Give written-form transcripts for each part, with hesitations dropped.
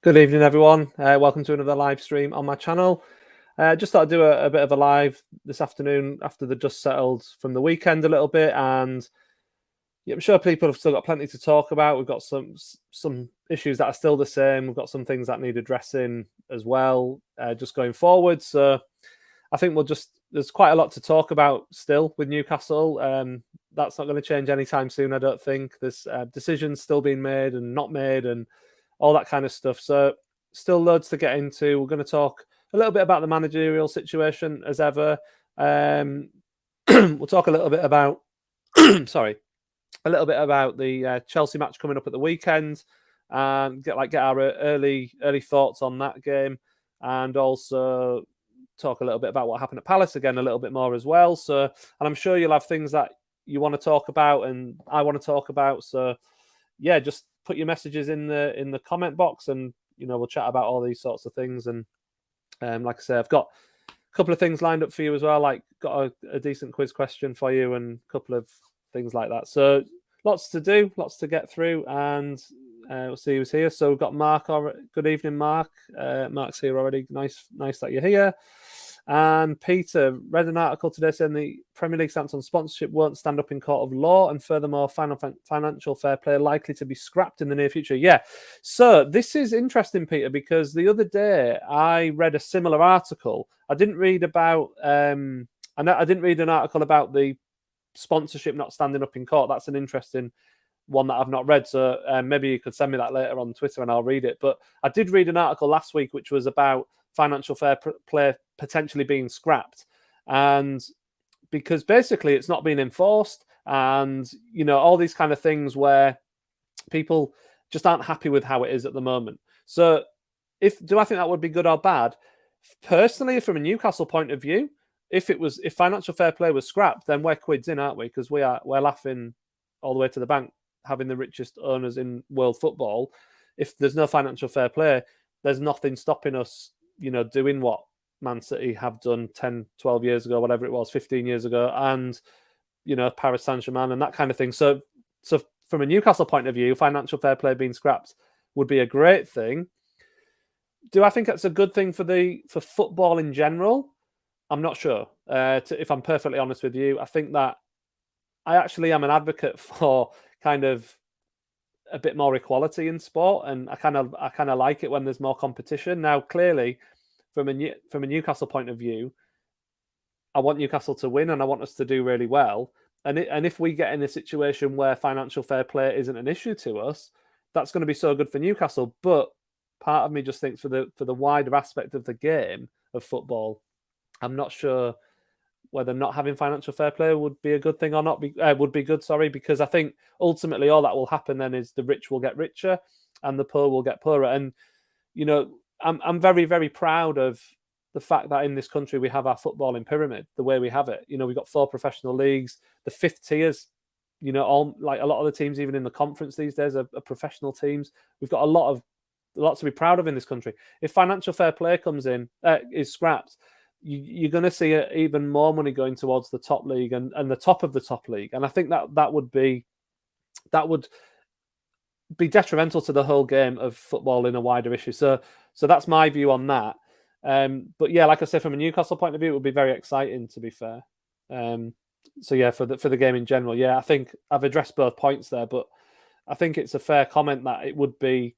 Good evening, everyone. Welcome to another live stream on my channel. Just thought I'd do a bit of a live this afternoon after the dust settled from the weekend a little bit, and yeah, I'm sure people have still got plenty to talk about. We've got some issues that are still the same. We've got some things that need addressing as well, just going forward. So I think there's quite a lot to talk about still with Newcastle. That's not going to change anytime soon, I don't think. There's decisions still being made and not made, and all that kind of stuff. So still loads to get into. We're going to talk a little bit about the managerial situation as ever. We'll talk a little bit about sorry, a little bit about the Chelsea match coming up at the weekend, and get our early thoughts on that game, and also talk a little bit about what happened at Palace again a little bit more as well. So, and I'm sure you'll have things that you want to talk about and I want to talk about. So yeah, just put your messages in the comment box, and we'll chat about all these sorts of things. And like I say, I've got a couple of things lined up for you as well. Like got a decent quiz question for you and a couple of things like that. So lots to do, lots to get through, and we'll see who's here. So we've got Mark. Good evening, Mark. Mark's here already. Nice that you're here. And Peter read an article today saying the Premier League stance on sponsorship won't stand up in court of law, and furthermore, financial fair play likely to be scrapped in the near future. Yeah, so this is interesting, Peter, because the other day I read a similar article. I didn't read about, I didn't read an article about the sponsorship not standing up in court. That's an interesting one that I've not read. So maybe you could send me that later on Twitter and I'll read it. But I did read an article last week which was about financial fair play potentially being scrapped, and because basically it's not being enforced, and all these kind of things where people just aren't happy with how it is at the moment. So do I think that would be good or bad? Personally, from a Newcastle point of view, if financial fair play was scrapped, then we're quids in, aren't we? Because we're laughing all the way to the bank, having the richest owners in world football. If there's no financial fair play, there's nothing stopping us doing what Man City have done 10, 12 years ago, whatever it was, 15 years ago, and, Paris Saint-Germain and that kind of thing. So from a Newcastle point of view, financial fair play being scrapped would be a great thing. Do I think that's a good thing for football in general? I'm not sure. If I'm perfectly honest with you, I think that I actually am an advocate for kind of a bit more equality in sport, and I kind of like it when there's more competition. Now, clearly, from a Newcastle point of view, I want Newcastle to win and I want us to do really well. And if we get in a situation where financial fair play isn't an issue to us, that's going to be so good for Newcastle. But part of me just thinks for the wider aspect of the game of football, I'm not sure whether not having financial fair play would be a good thing or not. Would be good, sorry, because I think ultimately all that will happen then is the rich will get richer and the poor will get poorer. And I'm very, very proud of the fact that in this country we have our footballing pyramid the way we have it. We've got 4 professional leagues, the 5th tiers. All like a lot of the teams, even in the conference these days, are professional teams. We've got a lot to be proud of in this country. If financial fair play comes in, is scrapped, you're going to see even more money going towards the top league and the top of the top league. And I think that would be detrimental to the whole game of football in a wider issue. So that's my view on that. But yeah, like I said, from a Newcastle point of view, it would be very exciting, to be fair. So yeah, for the game in general, yeah, I think I've addressed both points there, but I think it's a fair comment that it wouldn't be,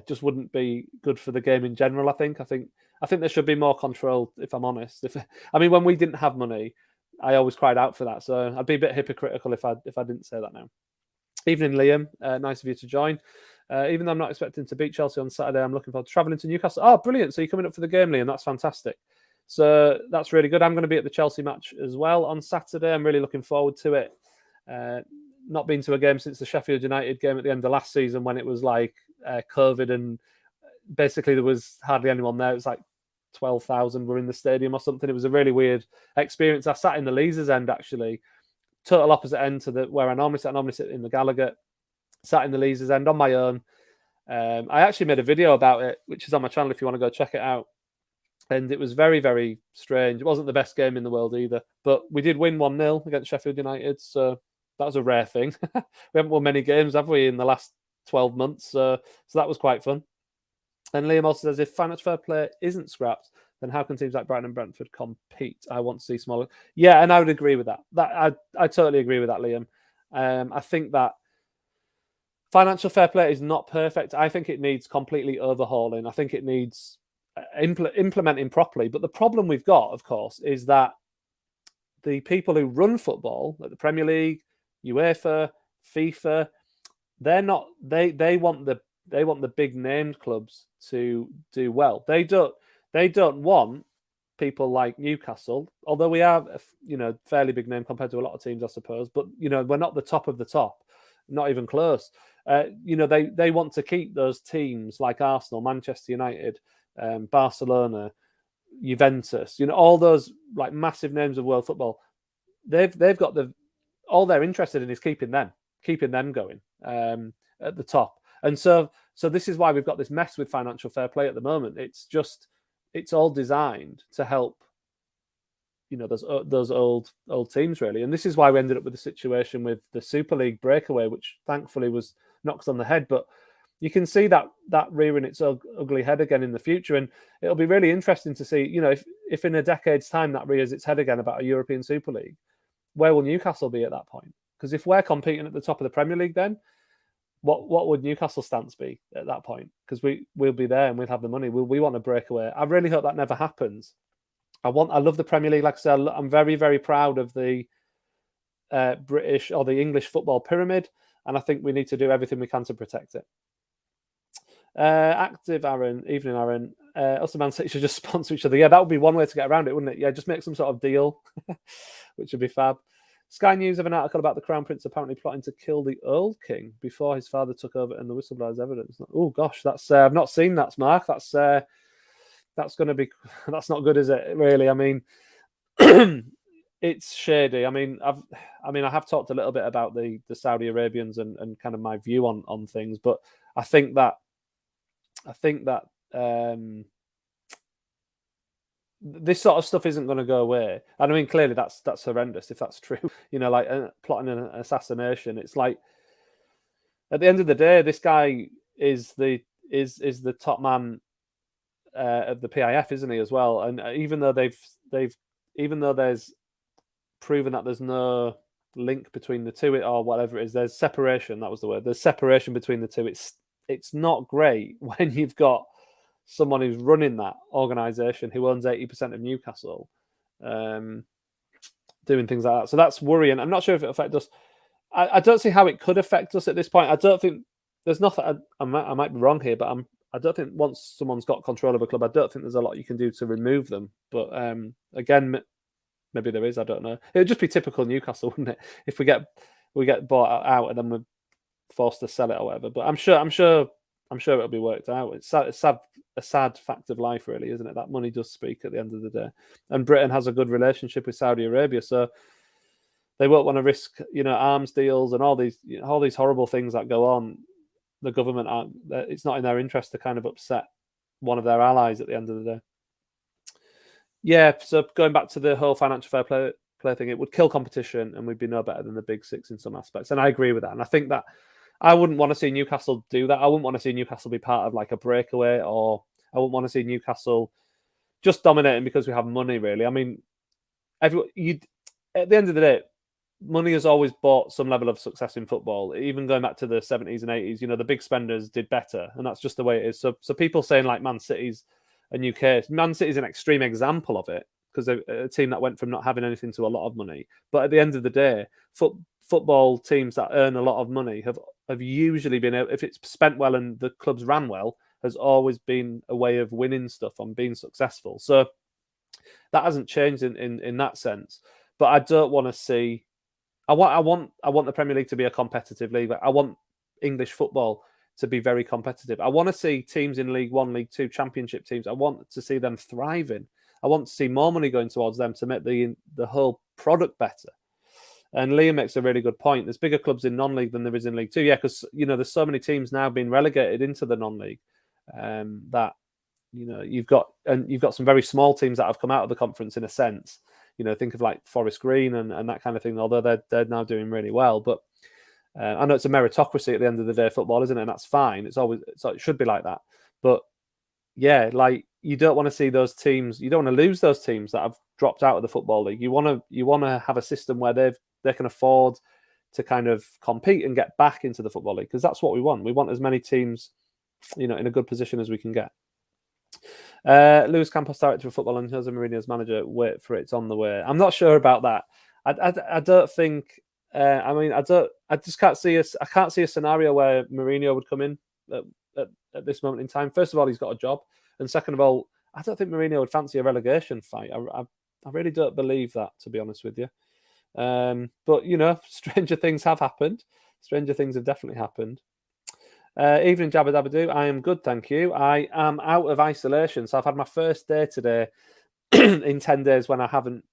just wouldn't be good for the game in general. I think there should be more control, if I'm honest. When we didn't have money, I always cried out for that. So I'd be a bit hypocritical if I didn't say that now. Evening, Liam. Nice of you to join. Even though I'm not expecting to beat Chelsea on Saturday, I'm looking forward to travelling to Newcastle. Oh, brilliant. So you're coming up for the game, Liam. That's fantastic. So that's really good. I'm going to be at the Chelsea match as well on Saturday. I'm really looking forward to it. Not been to a game since the Sheffield United game at the end of last season when it was like COVID and basically there was hardly anyone there. It was like 12,000 were in the stadium or something. It was a really weird experience. I sat in the Leazes end, actually, total opposite end to where I normally sit. I normally sit in the Gallagher. Sat in the Leazes end on my own. I actually made a video about it, which is on my channel if you want to go check it out. And it was very, very strange. It wasn't the best game in the world either. But we did win 1-0 against Sheffield United. So that was a rare thing. We haven't won many games, have we, in the last 12 months. So that was quite fun. And Liam also says, if financial fair play isn't scrapped, then how can teams like Brighton and Brentford compete? I want to see smaller. Yeah, and I would agree with that. I totally agree with that, Liam. I think that financial fair play is not perfect. I think it needs completely overhauling. I think it needs implementing properly. But the problem we've got, of course, is that the people who run football, like the Premier League, UEFA, FIFA, they're not. They want the big named clubs to do well. They don't want people like Newcastle, although we are, fairly big name compared to a lot of teams, I suppose. But we're not the top of the top, not even close. They want to keep those teams like Arsenal, Manchester United, Barcelona, Juventus. All those like massive names of world football. They've got all they're interested in is keeping them going at the top. And so this is why we've got this mess with financial fair play at the moment. It's all designed to help, those old teams really. And this is why we ended up with the situation with the Super League breakaway, which thankfully was knocked on the head. But you can see that rearing its ugly head again in the future. And it'll be really interesting to see, if in a decade's time that rears its head again about a European Super League, where will Newcastle be at that point? Because if we're competing at the top of the Premier League, then what would Newcastle's stance be at that point? Because we'll be there and we'll have the money. We want a breakaway. I really hope that never happens. I love the Premier League. Like I said, I'm very, very proud of the British or the English football pyramid, and I think we need to do everything we can to protect it. Active Aaron, evening Aaron. Also, Man City should just sponsor each other. Yeah, that would be one way to get around it, wouldn't it? Yeah, just make some sort of deal, which would be fab. Sky News have an article about the Crown Prince apparently plotting to kill the Old King before his father took over, and the whistleblower's evidence. Oh gosh, that's I've not seen that, Mark. That's going to be that's not good, is it? Really, I mean, it's shady. I mean, I have talked a little bit about the Saudi Arabians and kind of my view on things, but I think that this sort of stuff isn't going to go away. And I mean, clearly that's horrendous if that's true. Like plotting an assassination. It's like at the end of the day, this guy is the top man of the PIF, isn't he, as well? And even though there's proven that there's no link between the two, or whatever it is, there's separation. That was the word. There's separation between the two. It's not great when you've got someone who's running that organisation who owns 80% of Newcastle, doing things like that. So that's worrying. I'm not sure if it'll affect us. I don't see how it could affect us at this point. I don't think there's nothing. I might be wrong here, but I don't think once someone's got control of a club, I don't think there's a lot you can do to remove them. But again, maybe there is. I don't know. It would just be typical Newcastle, wouldn't it? If we get bought out and then we're forced to sell it or whatever. But I'm sure it'll be worked out. It's a sad fact of life, really, isn't it? That money does speak at the end of the day. And Britain has a good relationship with Saudi Arabia, so they won't want to risk, arms deals and all these horrible things that go on. The government it's not in their interest to kind of upset one of their allies at the end of the day. Yeah, so going back to the whole financial fair play thing, it would kill competition and we'd be no better than the big six in some aspects. And I agree with that. And I think that I wouldn't want to see Newcastle do that. I wouldn't want to see Newcastle be part of like a breakaway, or I wouldn't want to see Newcastle just dominating because we have money, really. I mean, at the end of the day, money has always bought some level of success in football. Even going back to the 70s and 80s, the big spenders did better, and that's just the way it is. So people saying like Man City's a new case. Man City's an extreme example of it, because a team that went from not having anything to a lot of money. But at the end of the day, football teams that earn a lot of money have usually been, if it's spent well and the clubs ran well, has always been a way of winning stuff and being successful. So that hasn't changed in that sense. But I don't want to see. I want the Premier League to be a competitive league. I want English football to be very competitive. I want to see teams in League One, League Two, Championship teams. I want to see them thriving. I want to see more money going towards them to make the whole product better. And Liam makes a really good point. There's bigger clubs in non-league than there is in League Two. Yeah, because there's so many teams now being relegated into the non-league that you've got some very small teams that have come out of the conference in a sense. Think of like Forest Green and that kind of thing. Although they're now doing really well, but I know it's a meritocracy at the end of the day, football, isn't it? And that's fine. It should be like that. But yeah, like you don't want to see those teams. You don't want to lose those teams that have dropped out of the football league. You want to have a system where they can afford to kind of compete and get back into the football league, because that's what we want. We want as many teams, in a good position as we can get. Luis Campos, director of football, and Jose Mourinho's manager. Wait for it, it's on the way. I'm not sure about that. I don't think. I just can't see I can't see a scenario where Mourinho would come in at this moment in time. First of all, he's got a job, and second of all, I don't think Mourinho would fancy a relegation fight. I really don't believe that, to be honest with you. But stranger things have happened. Stranger things have definitely happened. Evening, Jabba Dabba Doo. I am good, thank you. I am out of isolation, so I've had my first day today in 10 days when I haven't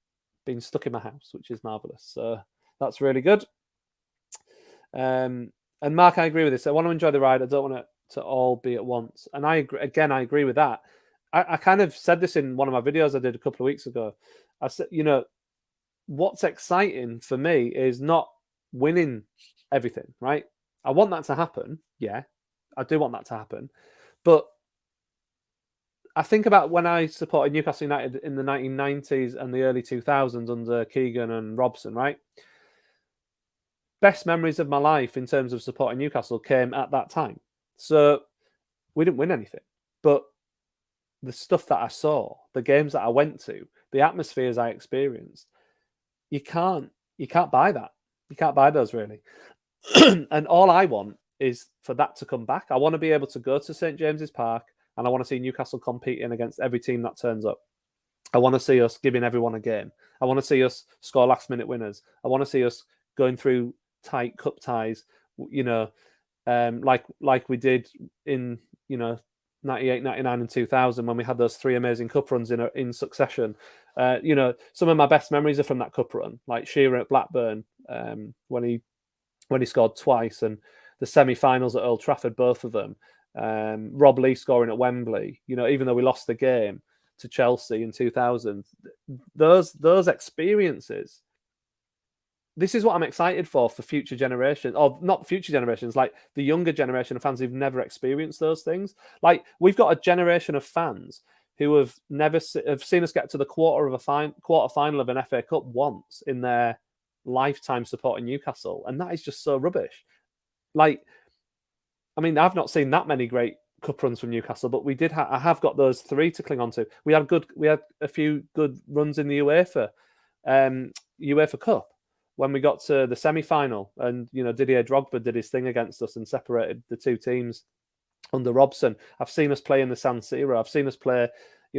been stuck in my house, which is marvellous. So that's really good. And Mark, I agree with this. I want to enjoy the ride. I don't want it to all be at once. And I agree with that. I kind of said this in one of my videos I did a couple of weeks ago. I said, what's exciting for me is not winning everything, right? I want that to happen. Yeah, I do want that to happen. But I think about when I supported Newcastle United in the 1990s and the early 2000s under Keegan and Robson, right? Best memories of my life in terms of supporting Newcastle came at that time. So we didn't win anything. But the stuff that I saw, the games that I went to, the atmospheres I experienced, you can't buy that. You can't buy those, really. And all I want is for that to come back. I want to be able to go to St. James's Park and I want to see Newcastle competing against every team that turns up. I want to see us giving everyone a game. I want to see us score last-minute winners. I want to see us going through tight cup ties, like we did in 98, 99 and 2000 when we had those three amazing cup runs in succession. Some of my best memories are from that cup run, like Shearer at Blackburn when he scored twice, and the semi-finals at Old Trafford, both of them. Rob Lee scoring at Wembley, even though we lost the game to Chelsea in 2000. Those experiences, this is what I'm excited for future generations, or not future generations, like the younger generation of fans who've never experienced those things. Like we've got a generation of fans who have never have seen us get to the quarter final of an FA Cup once in their lifetime supporting Newcastle, and that is just so rubbish. Like, I mean, I've not seen that many great cup runs from Newcastle, but we did. I have got those three to cling on to. We had a few good runs in the UEFA Cup when we got to the semi-final, and Didier Drogba did his thing against us and separated the two teams under Robson. I've seen us play in the San Siro. I've seen us play.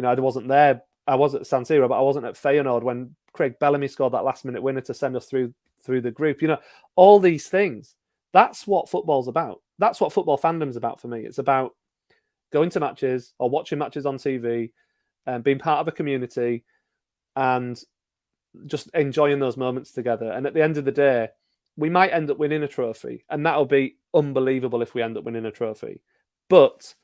I wasn't there. I was at San Siro, but I wasn't at Feyenoord when Craig Bellamy scored that last-minute winner to send us through the group. All these things. That's what football's about. That's what football fandom's about for me. It's about going to matches or watching matches on TV and being part of a community and just enjoying those moments together. And at the end of the day, we might end up winning a trophy, and that'll be unbelievable if we end up winning a trophy. But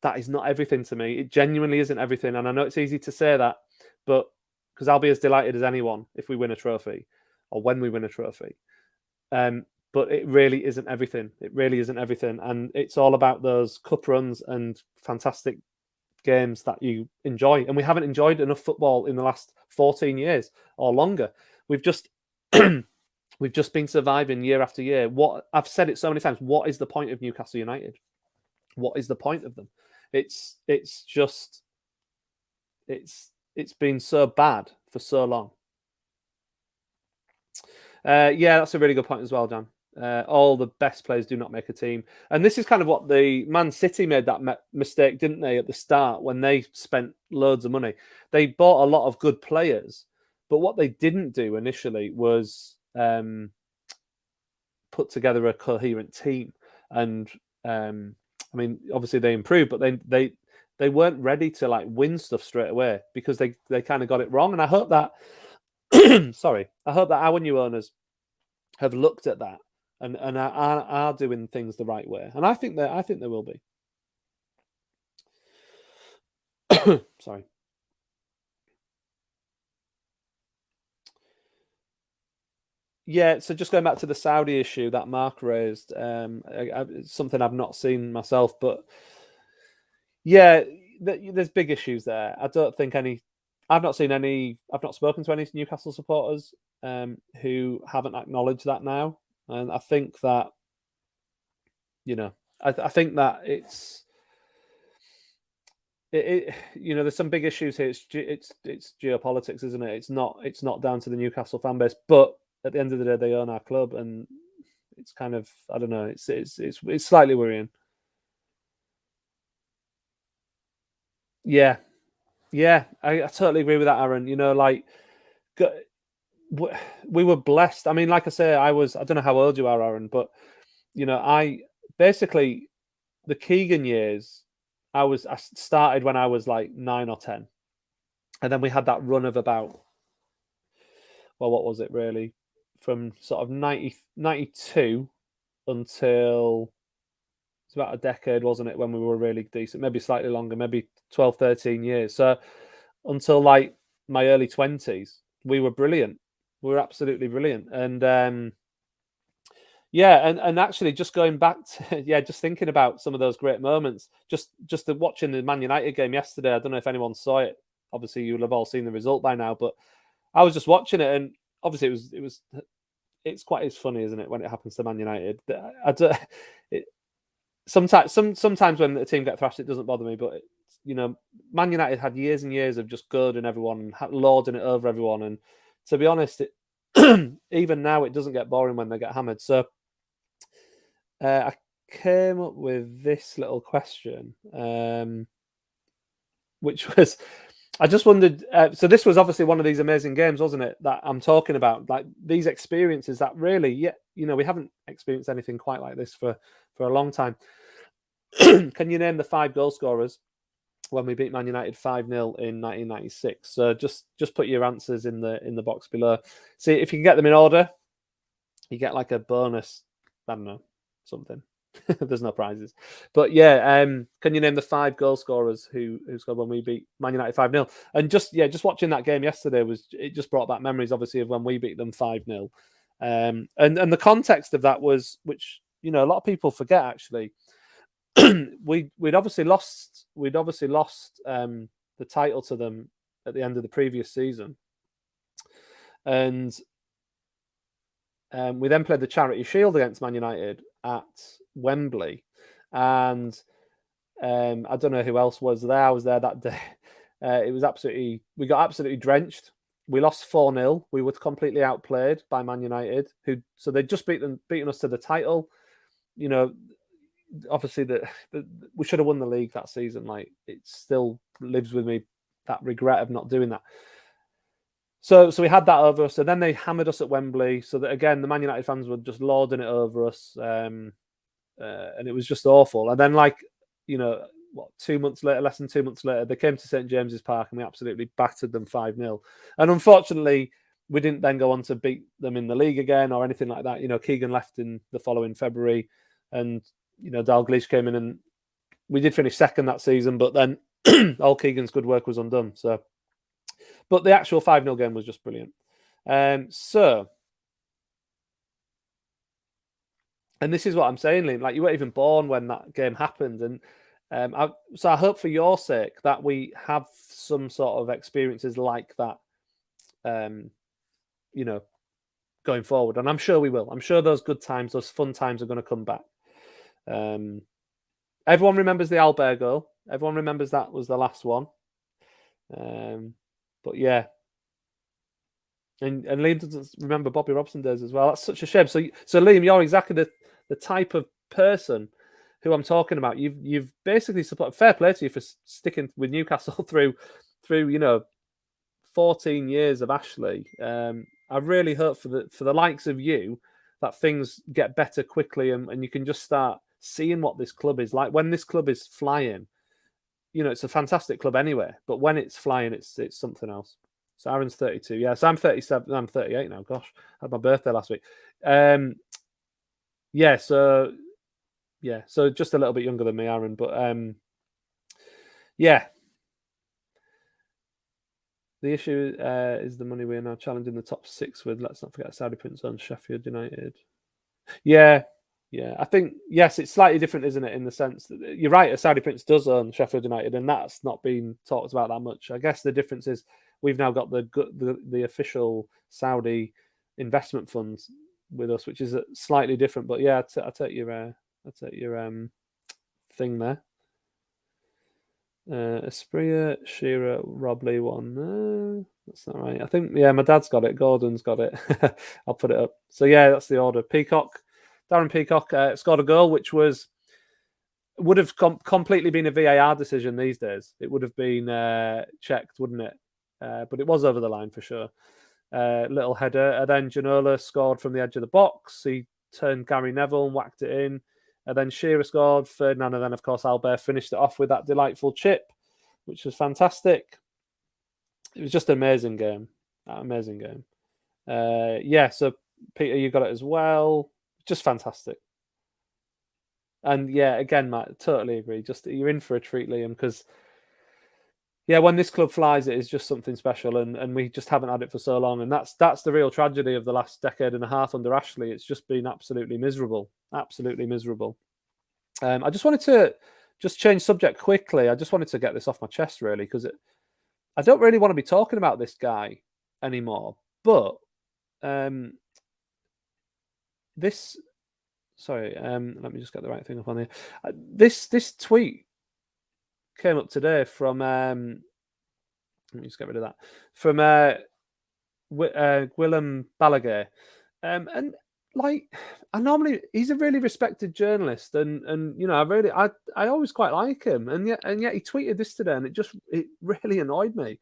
that is not everything to me. It genuinely isn't everything. And I know it's easy to say that, but because I'll be as delighted as anyone if we win a trophy or when we win a trophy. But it really isn't everything. It really isn't everything. And it's all about those cup runs and fantastic games that you enjoy. And we haven't enjoyed enough football in the last 14 years or longer. We've just been surviving year after year. What I've said it so many times, what is the point of Newcastle United? What is the point of them? It's been so bad for so long. Yeah, that's a really good point as well, Dan. All the best players do not make a team. And this is kind of what the Man City made that mistake, didn't they, at the start when they spent loads of money. They bought a lot of good players, but what they didn't do initially was put together a coherent team. And obviously they improved, but they weren't ready to win stuff straight away because they kind of got it wrong. And I hope that I hope that our new owners have looked at that and are doing things the right way. And I think they will be. Sorry. Yeah, so just going back to the Saudi issue that Mark raised, it's something I've not seen myself, but yeah, there's big issues there. I don't think any. I've not seen any. I've not spoken to any Newcastle supporters who haven't acknowledged that now, and I think that I think that there's some big issues here. It's geopolitics, isn't it? It's not down to the Newcastle fan base, but at the end of the day, they own our club, and it's kind of I don't know. It's slightly worrying. Yeah, yeah, I totally agree with that, Aaron. We were blessed. I mean, like I say, I don't know how old you are, Aaron, but I basically the Keegan years. I started when I was like 9 or 10, and then we had that run of about what was it really, from sort of 92 until it's about a decade, wasn't it, when we were really decent? Maybe slightly longer, maybe 12, 13 years. So until like my early 20s, we were brilliant. We were absolutely brilliant. And yeah, and actually just going back to just thinking about some of those great moments, watching the Man United game yesterday. I don't know if anyone saw it. Obviously, you'll have all seen the result by now, but I was just watching it, and obviously it's funny, isn't it, when it happens to Man United? I don't, sometimes when a team get thrashed, it doesn't bother me, but Man United had years and years of just goading everyone and lording it over everyone, and to be honest, even now it doesn't get boring when they get hammered. So I came up with this little question, which was, I just wondered. So this was obviously one of these amazing games, wasn't it? That I'm talking about, like these experiences that really, we haven't experienced anything quite like this for a long time. Can you name the 5 goal scorers when we beat Man United 5-0 in 1996? So just put your answers in the box below. See if you can get them in order. You get like a bonus. I don't know, something. There's no prizes, but yeah. Can you name the 5 goal scorers who scored when we beat Man United 5-0? And just watching that game yesterday just brought back memories, obviously, of when we beat them 5-0. And the context of that was, which a lot of people forget actually. We'd obviously lost the title to them at the end of the previous season, and we then played the Charity Shield against Man United at Wembley, and I don't know who else was there. I was there that day. We got absolutely drenched. We lost 4-0. We were completely outplayed by Man United, so they'd just beaten us to the title. Obviously we should have won the league that season. Like, it still lives with me, that regret of not doing that. So we had that over us. So then they hammered us at Wembley. So that again, the Man United fans were just lording it over us, and it was just awful. And then, like, 2 months later, less than 2 months later, they came to St James's Park and we absolutely battered them 5-0. And unfortunately, we didn't then go on to beat them in the league again or anything like that. Keegan left in the following February, and Dalglish came in, and we did finish second that season. But then all Keegan's good work was undone. So. But the actual 5-0 game was just brilliant. So, and this is what I'm saying, Liam. Like, you weren't even born when that game happened, and I hope for your sake that we have some sort of experiences like that, going forward. And I'm sure we will. I'm sure those good times, those fun times, are going to come back. Everyone remembers the Albert goal. Everyone remembers that was the last one. But yeah, and Liam doesn't remember Bobby Robson days as well. That's such a shame. So Liam, you're exactly the type of person who I'm talking about. You've basically supported. Fair play to you for sticking with Newcastle through 14 years of Ashley. I really hope for the likes of you that things get better quickly, and you can just start seeing what this club is like. When this club is flying, it's a fantastic club anyway, but when it's flying, it's something else. So Aaron's 32. Yeah, so I'm 37. I'm 38 now. Gosh, I had my birthday last week. So just a little bit younger than me, Aaron. But yeah. The issue is the money we are now challenging the top 6 with. Let's not forget Saudi Prince owns Sheffield United. Yeah, yeah. I think yes, it's slightly different, isn't it? In the sense that you're right, a Saudi Prince does own Sheffield United, and that's not been talked about that much. I guess the difference is we've now got the official Saudi investment fund with us, which is slightly different. But yeah, I take your thing there. Espria, Shearer, Robley one. No, that's not right. I think my dad's got it. Gordon's got it. I'll put it up. So yeah, that's the order. Peacock, Darren Peacock scored a goal, which would have completely been a VAR decision these days. It would have been checked, wouldn't it? But it was over the line for sure. Little header, and then Ginola scored from the edge of the box. He turned Gary Neville and whacked it in. And then Shearer scored, Ferdinand, and then, of course, Albert finished it off with that delightful chip, which was fantastic. It was just an amazing game. Amazing game. So, Peter, you got it as well. Just fantastic. And, yeah, again, Matt, totally agree. Just you're in for a treat, Liam, because, when this club flies, it is just something special, and we just haven't had it for so long. And that's the real tragedy of the last decade and a half under Ashley. It's just been absolutely miserable. Absolutely miserable. I just wanted to change subject quickly. I just wanted to get this off my chest, really, because I don't really want to be talking about this guy anymore. But sorry, let me just get the right thing up on here. This tweet came up today from let me just get rid of that, from Willem Balaguer, and like he's a really respected journalist, and I always quite like him, and yet he tweeted this today, and it really annoyed me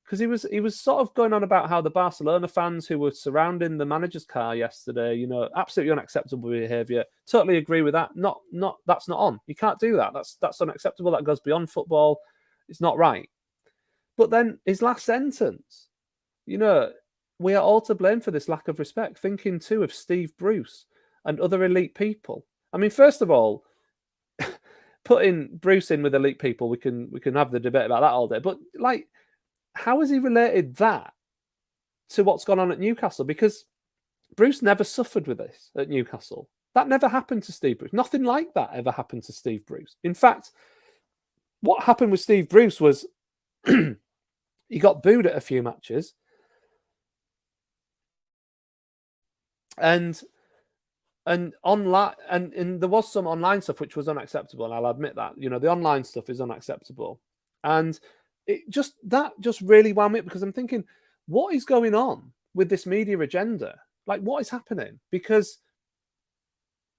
because he was sort of going on about how the Barcelona fans who were surrounding the manager's car yesterday, absolutely unacceptable behaviour. Totally agree with that. Not that's not on. You can't do that. That's unacceptable. That goes beyond football. It's not right. But then his last sentence, we are all to blame for this lack of respect, thinking too of Steve Bruce and other elite people. I mean, first of all, putting Bruce in with elite people, we can have the debate about that all day. But how has he related that to what's gone on at Newcastle? Because Bruce never suffered with this at Newcastle. That never happened to Steve Bruce. Nothing like that ever happened to Steve Bruce. In fact, what happened with Steve Bruce was he got booed at a few matches. And online, and there was some online stuff which was unacceptable, and I'll admit that. The online stuff is unacceptable, and that just really wound me up because I'm thinking, what is going on with this media agenda? Like, what is happening? Because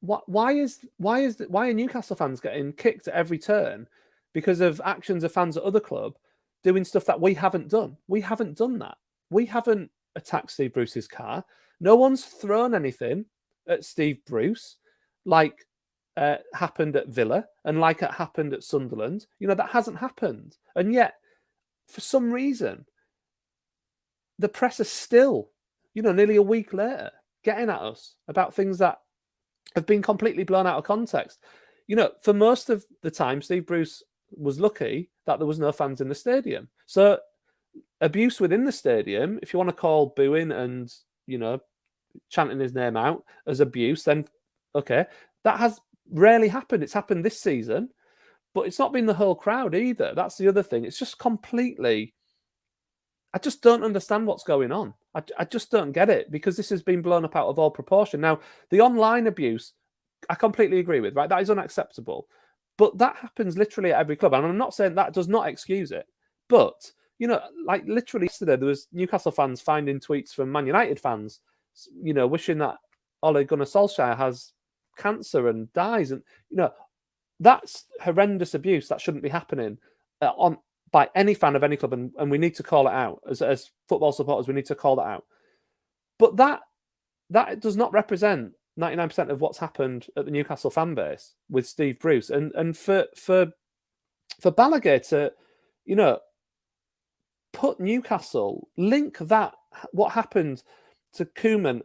why are Newcastle fans getting kicked at every turn because of actions of fans at other club doing stuff that we haven't done? We haven't done that. We haven't attacked Steve Bruce's car. No one's thrown anything at Steve Bruce like happened at Villa and like it happened at Sunderland. That hasn't happened. And yet, for some reason, the press is still, nearly a week later, getting at us about things that have been completely blown out of context. For most of the time, Steve Bruce was lucky that there was no fans in the stadium. So abuse within the stadium, if you want to call booing and, chanting his name out as abuse, then okay, that has rarely happened. It's happened this season, but it's not been the whole crowd either. That's the other thing. It's just completely, I just don't understand what's going on. I just don't get it because this has been blown up out of all proportion. Now, the online abuse, I completely agree with, right? That is unacceptable. But that happens literally at every club. And I'm not saying that does not excuse it. But, literally yesterday, there was Newcastle fans finding tweets from Man United fans, wishing that Ole Gunnar Solskjaer has cancer and dies. And, that's horrendous abuse. That shouldn't be happening by any fan of any club. And we need to call it out. As football supporters, we need to call that out. But that does not represent 99% of what's happened at the Newcastle fan base with Steve Bruce. And for Balaguer to, put Newcastle, link that, what happened to Koeman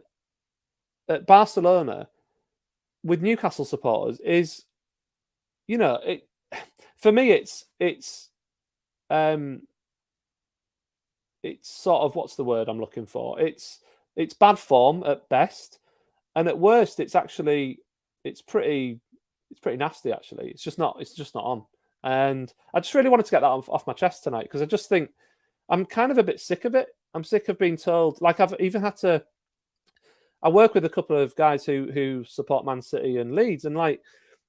at Barcelona with Newcastle supporters is, for me, it's it's sort of, what's the word I'm looking for? It's bad form at best, and at worst, it's pretty nasty. Actually, it's just not on. And I just really wanted to get that off my chest tonight, because I just think I'm kind of a bit sick of it. I'm sick of being told, like, I've even had to. I work with a couple of guys who support Man City and Leeds, and like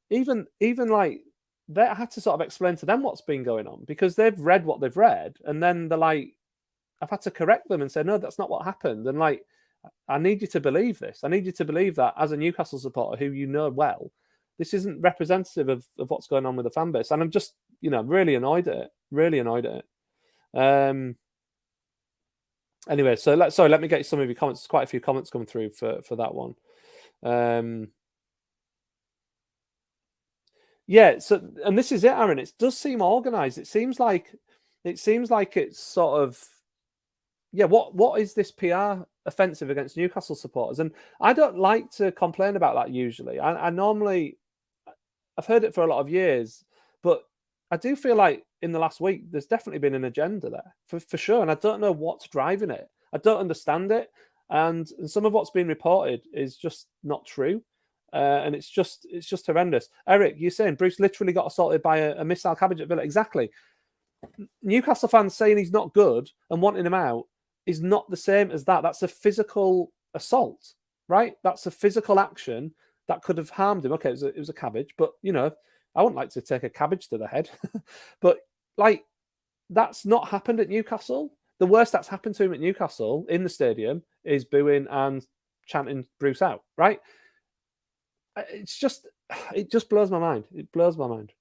even like they I had to sort of explain to them what's been going on, because they've read what they've read, and then they're like, I've had to correct them and say, no, that's not what happened. And like, I need you to believe this. I need you to believe that as a Newcastle supporter who you know well, this isn't representative of what's going on with the fan base. And I'm just, really annoyed at it. Really annoyed at it. Anyway, so let me get some of your comments. There's quite a few comments coming through for that one. Yeah, so, and this is it, Aaron. It does seem organised. It seems like it's sort of, yeah. What is this PR offensive against Newcastle supporters? And I don't like to complain about that usually. I normally, I've heard it for a lot of years, but I do feel like in the last week there's definitely been an agenda there for sure, and I don't know what's driving it. I don't understand it, and some of what's been reported is just not true. And it's just horrendous. Eric, you're saying Bruce literally got assaulted by a missile cabbage at Villa. Exactly. Newcastle fans saying he's not good and wanting him out is not the same as that. That's a physical assault, right? That's a physical action that could have harmed him. Okay, it was a cabbage, but I wouldn't like to take a cabbage to the head. But like, that's not happened at Newcastle. The worst that's happened to him at Newcastle in the stadium is booing and chanting Bruce out, right? It just blows my mind. It blows my mind.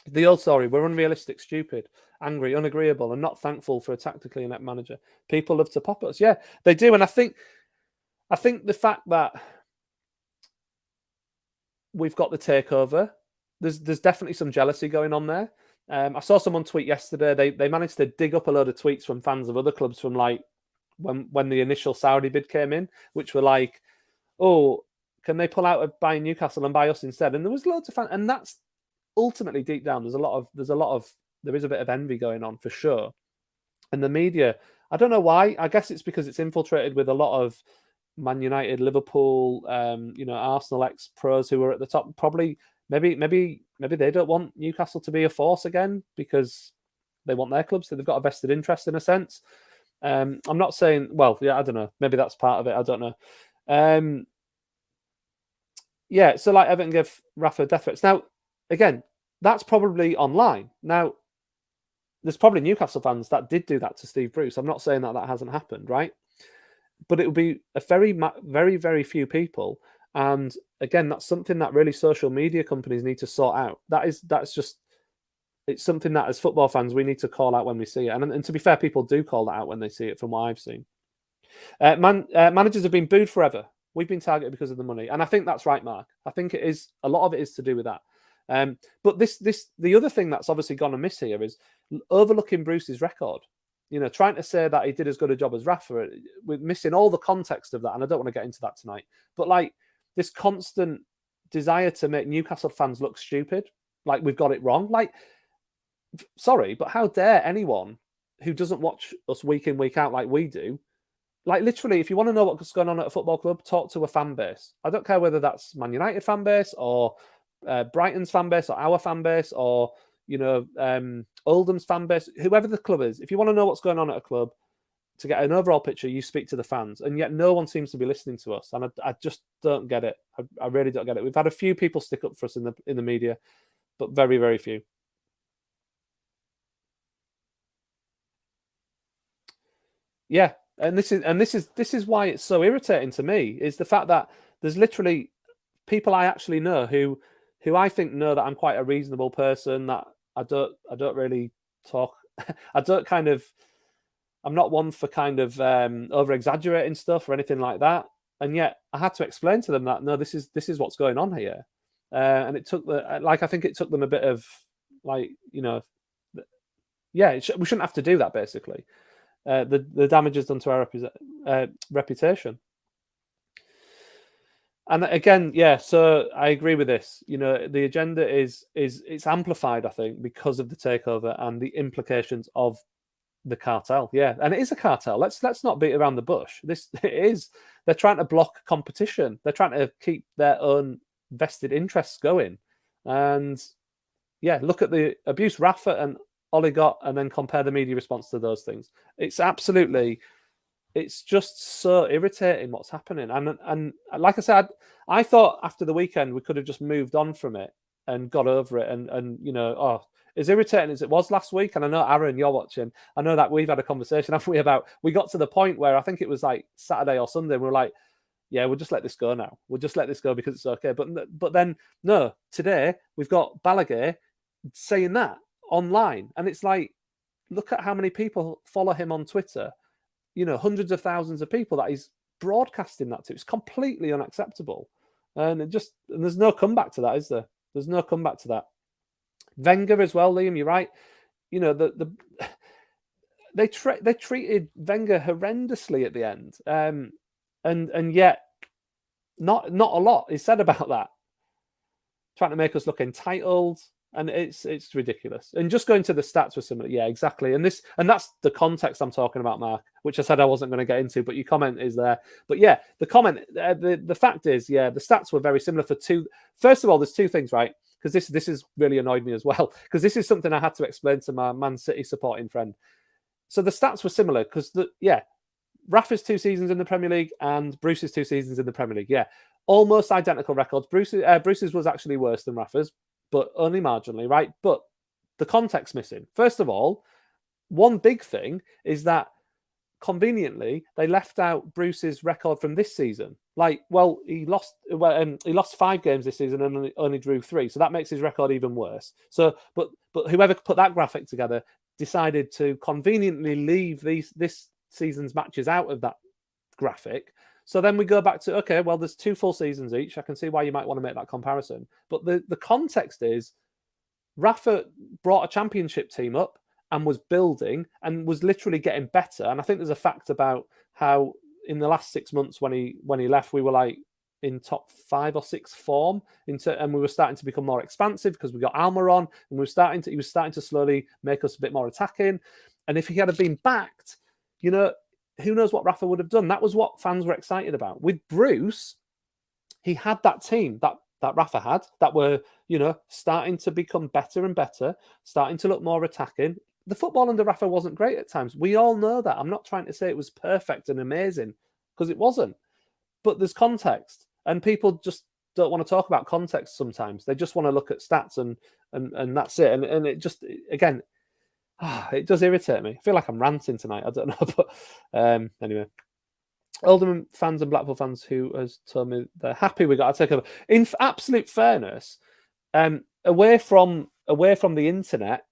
The old story: we're unrealistic, stupid, angry, unagreeable, and not thankful for a tactically inept manager. People love to pop us. Yeah, they do. And I think the fact that we've got the takeover, there's definitely some jealousy going on there. I saw someone tweet yesterday. They managed to dig up a load of tweets from fans of other clubs from like when the initial Saudi bid came in, which were like, oh, can they pull out of buying Newcastle and buy us instead? And there was loads of fans, and that's ultimately deep down. There is a bit of envy going on for sure. And the media, I don't know why. I guess it's because it's infiltrated with a lot of Man United, Liverpool, Arsenal ex-pros who are at the top. Probably, maybe they don't want Newcastle to be a force again because they want their clubs, so they've got a vested interest in a sense. I'm not saying, well, yeah, I don't know. Maybe that's part of it. I don't know. Yeah, so like Everton gave Rafa death threats. Now, again, that's probably online. Now, there's probably Newcastle fans that did do that to Steve Bruce. I'm not saying that hasn't happened, right? But it would be a very, very, very few people. And again, that's something that really social media companies need to sort out. That's just, it's something that as football fans, we need to call out when we see it. And to be fair, people do call that out when they see it from what I've seen. Managers have been booed forever. We've been targeted because of the money. And I think that's right, Mark. I think it is, a lot of it is to do with that. But the other thing that's obviously gone amiss here is overlooking Bruce's record. Trying to say that he did as good a job as Rafa, we're missing all the context of that. And I don't want to get into that tonight. But like this constant desire to make Newcastle fans look stupid, like we've got it wrong. Like, sorry, but how dare anyone who doesn't watch us week in, week out like we do, like literally, if you want to know what's going on at a football club, talk to a fan base. I don't care whether that's Man United fan base or Brighton's fan base or our fan base or Oldham's fan base, whoever the club is. If you want to know what's going on at a club, to get an overall picture, you speak to the fans, and yet no one seems to be listening to us, and I just don't get it. I really don't get it. We've had a few people stick up for us in the media, but very, very few. Yeah, and this is why it's so irritating to me, is the fact that there's literally people I actually know who I think know that I'm quite a reasonable person, that I don't really talk. I'm not one for kind of over exaggerating stuff or anything like that. And yet I had to explain to them that no, this is what's going on here. And it took I think it took them a bit of we shouldn't have to do that basically. The damage is done to our reputation. And again, yeah, so I agree with this. The agenda is it's amplified, I think, because of the takeover and the implications of The cartel, yeah, and it is a cartel. Let's not beat around the bush. This it is. They're trying to block competition. They're trying to keep their own vested interests going. And yeah, look at the abuse Rafa and Ollie got, and then compare the media response to those things. It's absolutely, it's just so irritating what's happening. And like I said, I thought after the weekend we could have just moved on from it and got over it. And you know, as irritating as it was last week, and I know Aaron, you're watching. I know that we've had a conversation, haven't we, about we got to the point where I think it was like Saturday or Sunday, we were like, yeah, we'll just let this go now. We'll just let this go because it's okay. But then no, today we've got Balaguer saying that online, and it's like, look at how many people follow him on Twitter. You know, hundreds of thousands of people that he's broadcasting that to. It's completely unacceptable, and there's no comeback to that, is there? There's no comeback to that. Wenger as well, Liam. You're right. You know they treated Wenger horrendously at the end, and yet not a lot is said about that. Trying to make us look entitled, and it's ridiculous. And just going to the stats for some, yeah, exactly. And that's the context I'm talking about, Mark, which I said I wasn't going to get into, but your comment is there. But yeah, the comment, the fact is, yeah, the stats were very similar for two. First of all, there's two things, right? Because this has really annoyed me as well, because this is something I had to explain to my Man City supporting friend. So the stats were similar because Rafa's 2 seasons in the Premier League and Bruce's 2 seasons in the Premier League, yeah, almost identical records. Bruce's was actually worse than Rafa's, but only marginally, right? But the context missing. First of all, one big thing is that conveniently they left out Bruce's record from this season. Like, well, he lost 5 games this season and only drew 3, so that makes his record even worse. So, but whoever put that graphic together decided to conveniently leave this season's matches out of that graphic. So then we go back to, okay, well, there's 2 full seasons each. I can see why you might want to make that comparison. But the context is Rafa brought a championship team up and was building and was literally getting better. And I think there's a fact about how in the last 6 months when he left, we were like in top 5 or 6 form, and we were starting to become more expansive because we got Almiron, and he was starting to slowly make us a bit more attacking. And if he had been backed, you know, who knows what Rafa would have done? That was what fans were excited about. With Bruce, he had that team that Rafa had that were, you know, starting to become better and better, starting to look more attacking. The football under Rafa wasn't great at times. We all know that. I'm not trying to say it was perfect and amazing, because it wasn't. But there's context, and people just don't want to talk about context sometimes. They just want to look at stats and that's it. And it just, again, it does irritate me. I feel like I'm ranting tonight. I don't know, but anyway. Oldham fans and Blackpool fans who has told me they're happy we got to take over. In absolute fairness, away from the internet,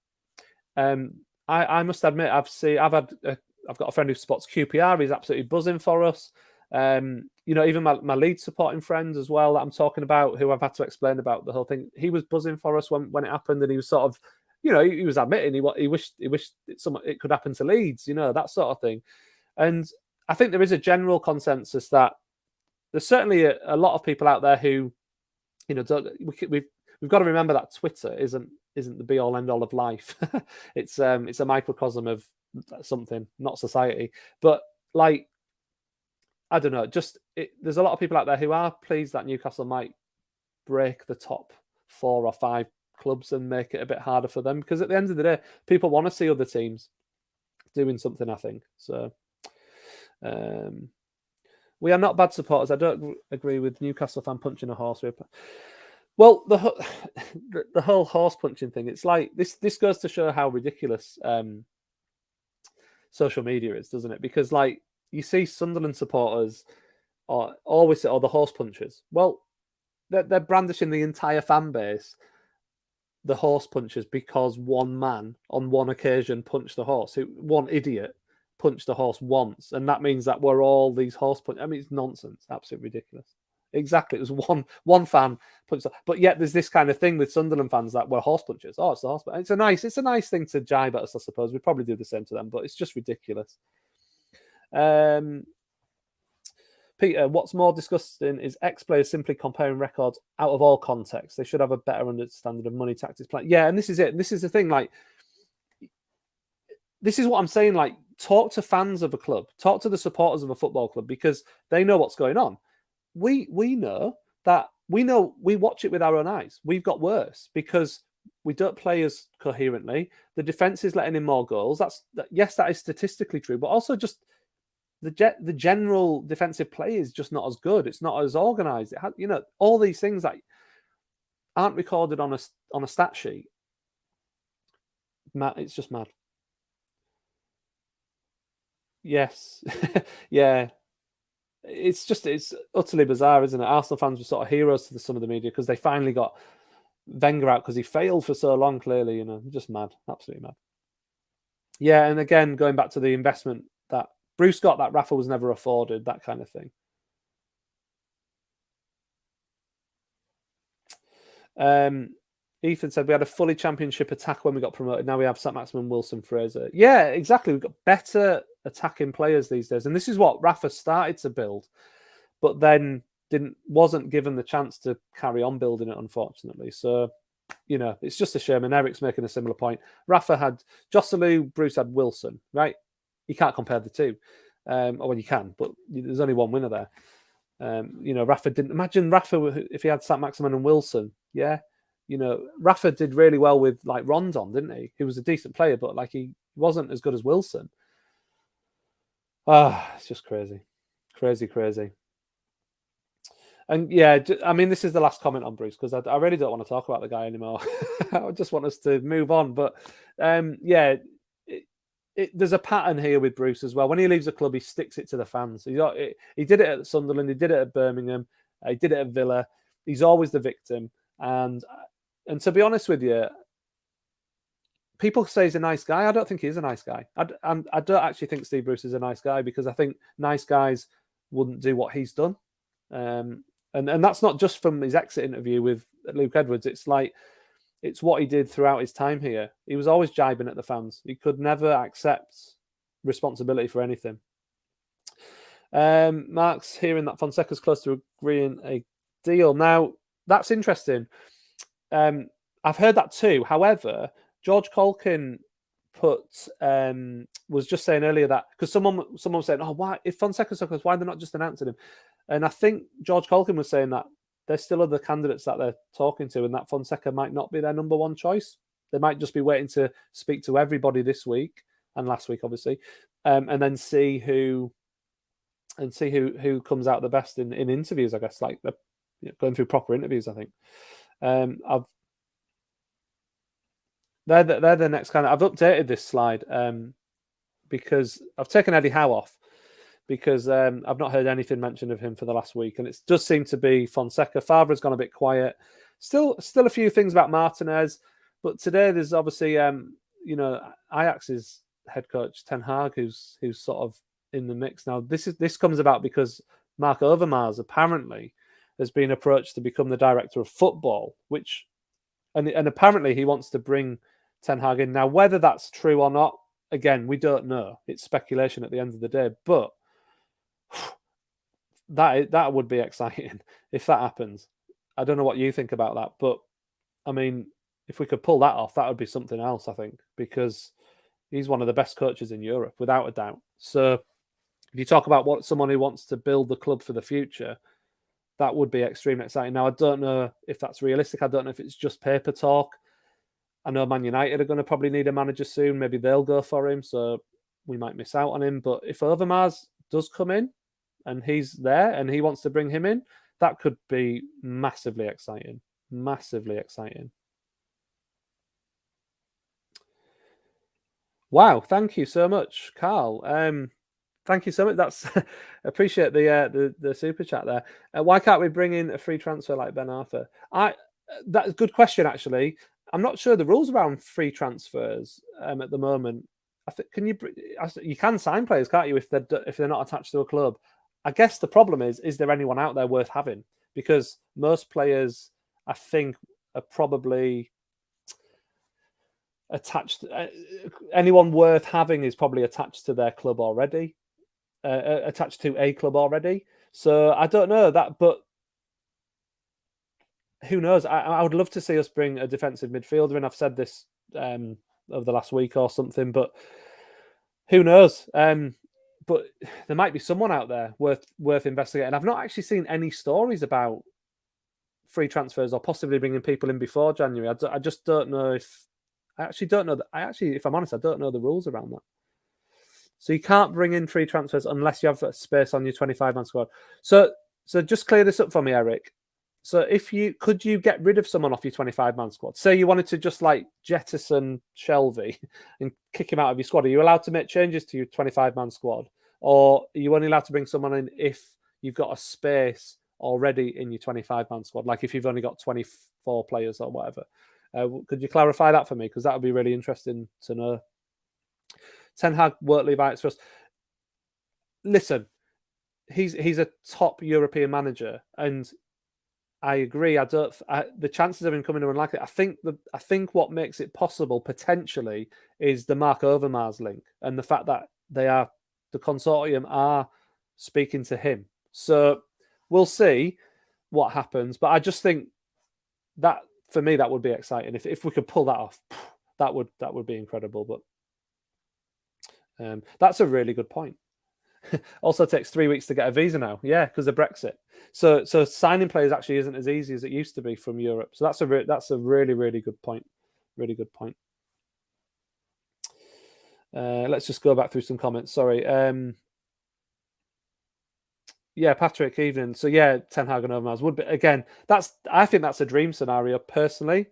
I must admit I've got a friend who spots QPR. He's absolutely buzzing for us. You know, even my Leeds supporting friend as well that I'm talking about, who I've had to explain about the whole thing. He was buzzing for us when it happened, and he was sort of, you know, he was admitting he wished it could happen to Leeds, you know, that sort of thing. And I think there is a general consensus that there's certainly a lot of people out there who, you know, we've got to remember that Twitter isn't the be all end all of life. It's a microcosm of something, not society. But like, I don't know, there's a lot of people out there who are pleased that Newcastle might break the top 4 or 5 clubs and make it a bit harder for them, because at the end of the day, people want to see other teams doing something, I think. So we are not bad supporters. I don't agree with Newcastle fan punching a horse whip. Well, the whole horse punching thing, it's like this goes to show how ridiculous social media is, doesn't it? Because like you see Sunderland supporters always say, the horse punchers. Well, they're brandishing the entire fan base, the horse punchers, because one man on one occasion punched the horse. One idiot punched the horse once, and that means that we're all these horse punch. I mean, it's nonsense, absolutely ridiculous. Exactly, it was one fan punched, but yet there's this kind of thing with Sunderland fans that we're horse punchers. Oh, it's the horse. It's a nice thing to jibe at us, I suppose. We probably do the same to them, but it's just ridiculous. Peter, what's more disgusting is ex-players simply comparing records out of all contexts. They should have a better understanding of money, tactics, plan. Yeah, and this is it. This is the thing. Like, this is what I'm saying. Like, talk to fans of a club, talk to the supporters of a football club, because they know what's going on. We know that we watch it with our own eyes. We've got worse because we don't play as coherently. The defense is letting in more goals. Yes, that is statistically true, but also just the general defensive play is just not as good. It's not as organized. It has, all these things that aren't recorded on a stat sheet. It's just mad. Yes, yeah. It's utterly bizarre, isn't it? Arsenal fans were sort of heroes to some of the media because they finally got Wenger out because he failed for so long. Clearly, just mad, absolutely mad. Yeah, and again, going back to the investment that Bruce got, that Rafa was never afforded, that kind of thing. Ethan said we had a fully championship attack when we got promoted. Now we have Saint-Maximin, Wilson, Fraser. Yeah, exactly. We've got better attacking players these days, and this is what Rafa started to build, but then wasn't given the chance to carry on building it, unfortunately. So, it's just a shame. And Eric's making a similar point. Rafa had Joselu, Bruce had Wilson, right? You can't compare the two. Well, you can, but there's only one winner there. Rafa didn't. Imagine Rafa if he had Saint-Maximin and Wilson. Yeah. Rafa did really well with like Rondon, didn't he? He was a decent player, but like he wasn't as good as Wilson. It's just crazy. Crazy. And yeah, I mean, this is the last comment on Bruce because I really don't want to talk about the guy anymore. I just want us to move on. But there's a pattern here with Bruce as well. When he leaves a club, he sticks it to the fans. He did it at Sunderland. He did it at Birmingham. He did it at Villa. He's always the victim. And to be honest with you, people say he's a nice guy. I don't think he's a nice guy. I don't actually think Steve Bruce is a nice guy because I think nice guys wouldn't do what he's done. And that's not just from his exit interview with Luke Edwards. It's what he did throughout his time here. He was always jibing at the fans. He could never accept responsibility for anything. Mark's hearing that Fonseca's close to agreeing a deal. Now, that's interesting. I've heard that too. However, George Colkin was just saying earlier that because someone was saying, why if Fonseca's so close, why they're not just announcing him? And I think George Colkin was saying that there's still other candidates that they're talking to, and that Fonseca might not be their number one choice. They might just be waiting to speak to everybody this week and last week, obviously, and then see who comes out the best in interviews. I guess like going through proper interviews. I think they're the next kind of. I've updated this slide because I've taken Eddie Howe off. Because I've not heard anything mentioned of him for the last week. And it does seem to be Fonseca. Favre has gone a bit quiet. Still a few things about Martinez. But today there's obviously, Ajax's head coach, Ten Hag, who's sort of in the mix. Now, this comes about because Mark Overmars apparently has been approached to become the director of football, and apparently he wants to bring Ten Hag in. Now, whether that's true or not, again, we don't know. It's speculation at the end of the day. But that would be exciting if that happens. I don't know what you think about that, but I mean, if we could pull that off, that would be something else, I think, because he's one of the best coaches in Europe, without a doubt. So if you talk about someone who wants to build the club for the future, that would be extremely exciting. Now, I don't know if that's realistic. I don't know if it's just paper talk. I know Man United are going to probably need a manager soon. Maybe they'll go for him, so we might miss out on him. But if Overmars does come in and he's there and he wants to bring him in, that could be massively exciting. Massively exciting. Wow, thank you so much, Carl. Thank you so much. That's appreciate the super chat there. Why can't we bring in a free transfer like Ben Arthur? That's a good question, actually. I'm not sure the rules around free transfers at the moment. I think you can sign players, can't you, if they're not attached to a club? I guess the problem is there anyone out there worth having? Because most players, I think, are probably attached. Anyone worth having is probably attached to their club already, attached to a club already. So I don't know that, but who knows? I would love to see us bring a defensive midfielder, and I've said this over the last week or something, but Who knows? But there might be someone out there worth investigating. I've not actually seen any stories about free transfers or possibly bringing people in before January. I just don't know if I actually don't know that. If I'm honest, I don't know the rules around that. So you can't bring in free transfers unless you have a space on your 25-man squad. So just clear this up for me, Eric. So could you get rid of someone off your 25-man squad? Say you wanted to just like jettison Shelby and kick him out of your squad. Are you allowed to make changes to your 25-man squad? Or are you only allowed to bring someone in if you've got a space already in your 25-man squad? Like if you've only got 24 players or whatever. Could you clarify that for me? Because that would be really interesting to know. Ten Hag won't leave Ajax for us. Listen, he's a top European manager, and I agree. The chances of him coming are unlikely. I think what makes it possible potentially is the Mark Overmars link and the fact that the consortium are speaking to him. So we'll see what happens. But I just think that for me that would be exciting if we could pull that off. That would be incredible. But that's a really good point. Also takes 3 weeks to get a visa now. Yeah, because of Brexit. So signing players actually isn't as easy as it used to be from Europe. So that's a really, really good point. Really good point. Let's just go back through some comments. Sorry. Yeah, Patrick, evening. So yeah, Ten Hag and Overmars would be again. I think that's a dream scenario personally,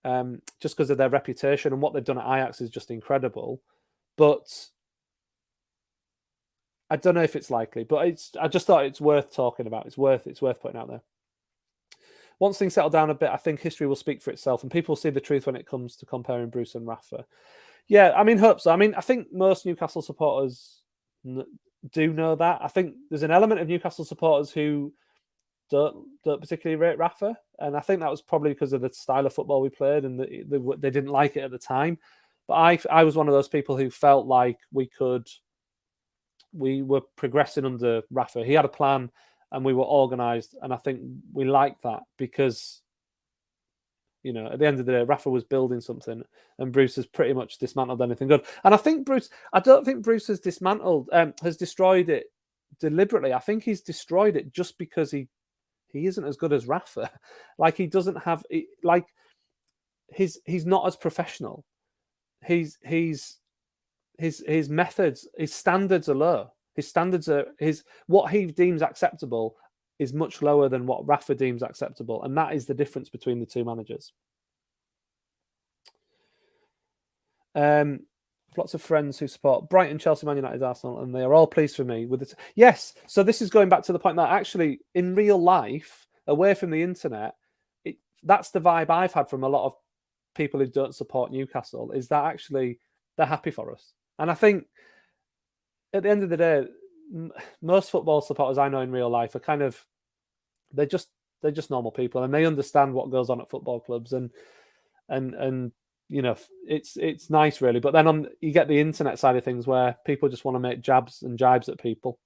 just because of their reputation and what they've done at Ajax is just incredible. But I don't know if it's likely, but I just thought it's worth talking about. It's worth putting out there. Once things settle down a bit, I think history will speak for itself, and people will see the truth when it comes to comparing Bruce and Rafa. Yeah, I mean, hope so. I mean, I think most Newcastle supporters do know that. I think there's an element of Newcastle supporters who don't particularly rate Rafa, and I think that was probably because of the style of football we played, and they didn't like it at the time. But I was one of those people who felt like we were progressing under Rafa. He had a plan and we were organised. And I think we liked that because, at the end of the day, Rafa was building something and Bruce has pretty much dismantled anything good. And I don't think Bruce has destroyed it deliberately. I think he's destroyed it just because he isn't as good as Rafa. Like he doesn't have, he's not as professional. His methods, his standards are low. What he deems acceptable is much lower than what Rafa deems acceptable, and that is the difference between the two managers. Lots of friends who support Brighton, Chelsea, Man United, Arsenal, and they are all pleased for me with it. Yes, so this is going back to the point that actually, in real life, away from the internet, that's the vibe I've had from a lot of people who don't support Newcastle. Is that actually they're happy for us? And I think at the end of the day, most football supporters I know in real life are they're just normal people and they understand what goes on at football clubs and it's nice really. But then you get the internet side of things where people just want to make jabs and jibes at people.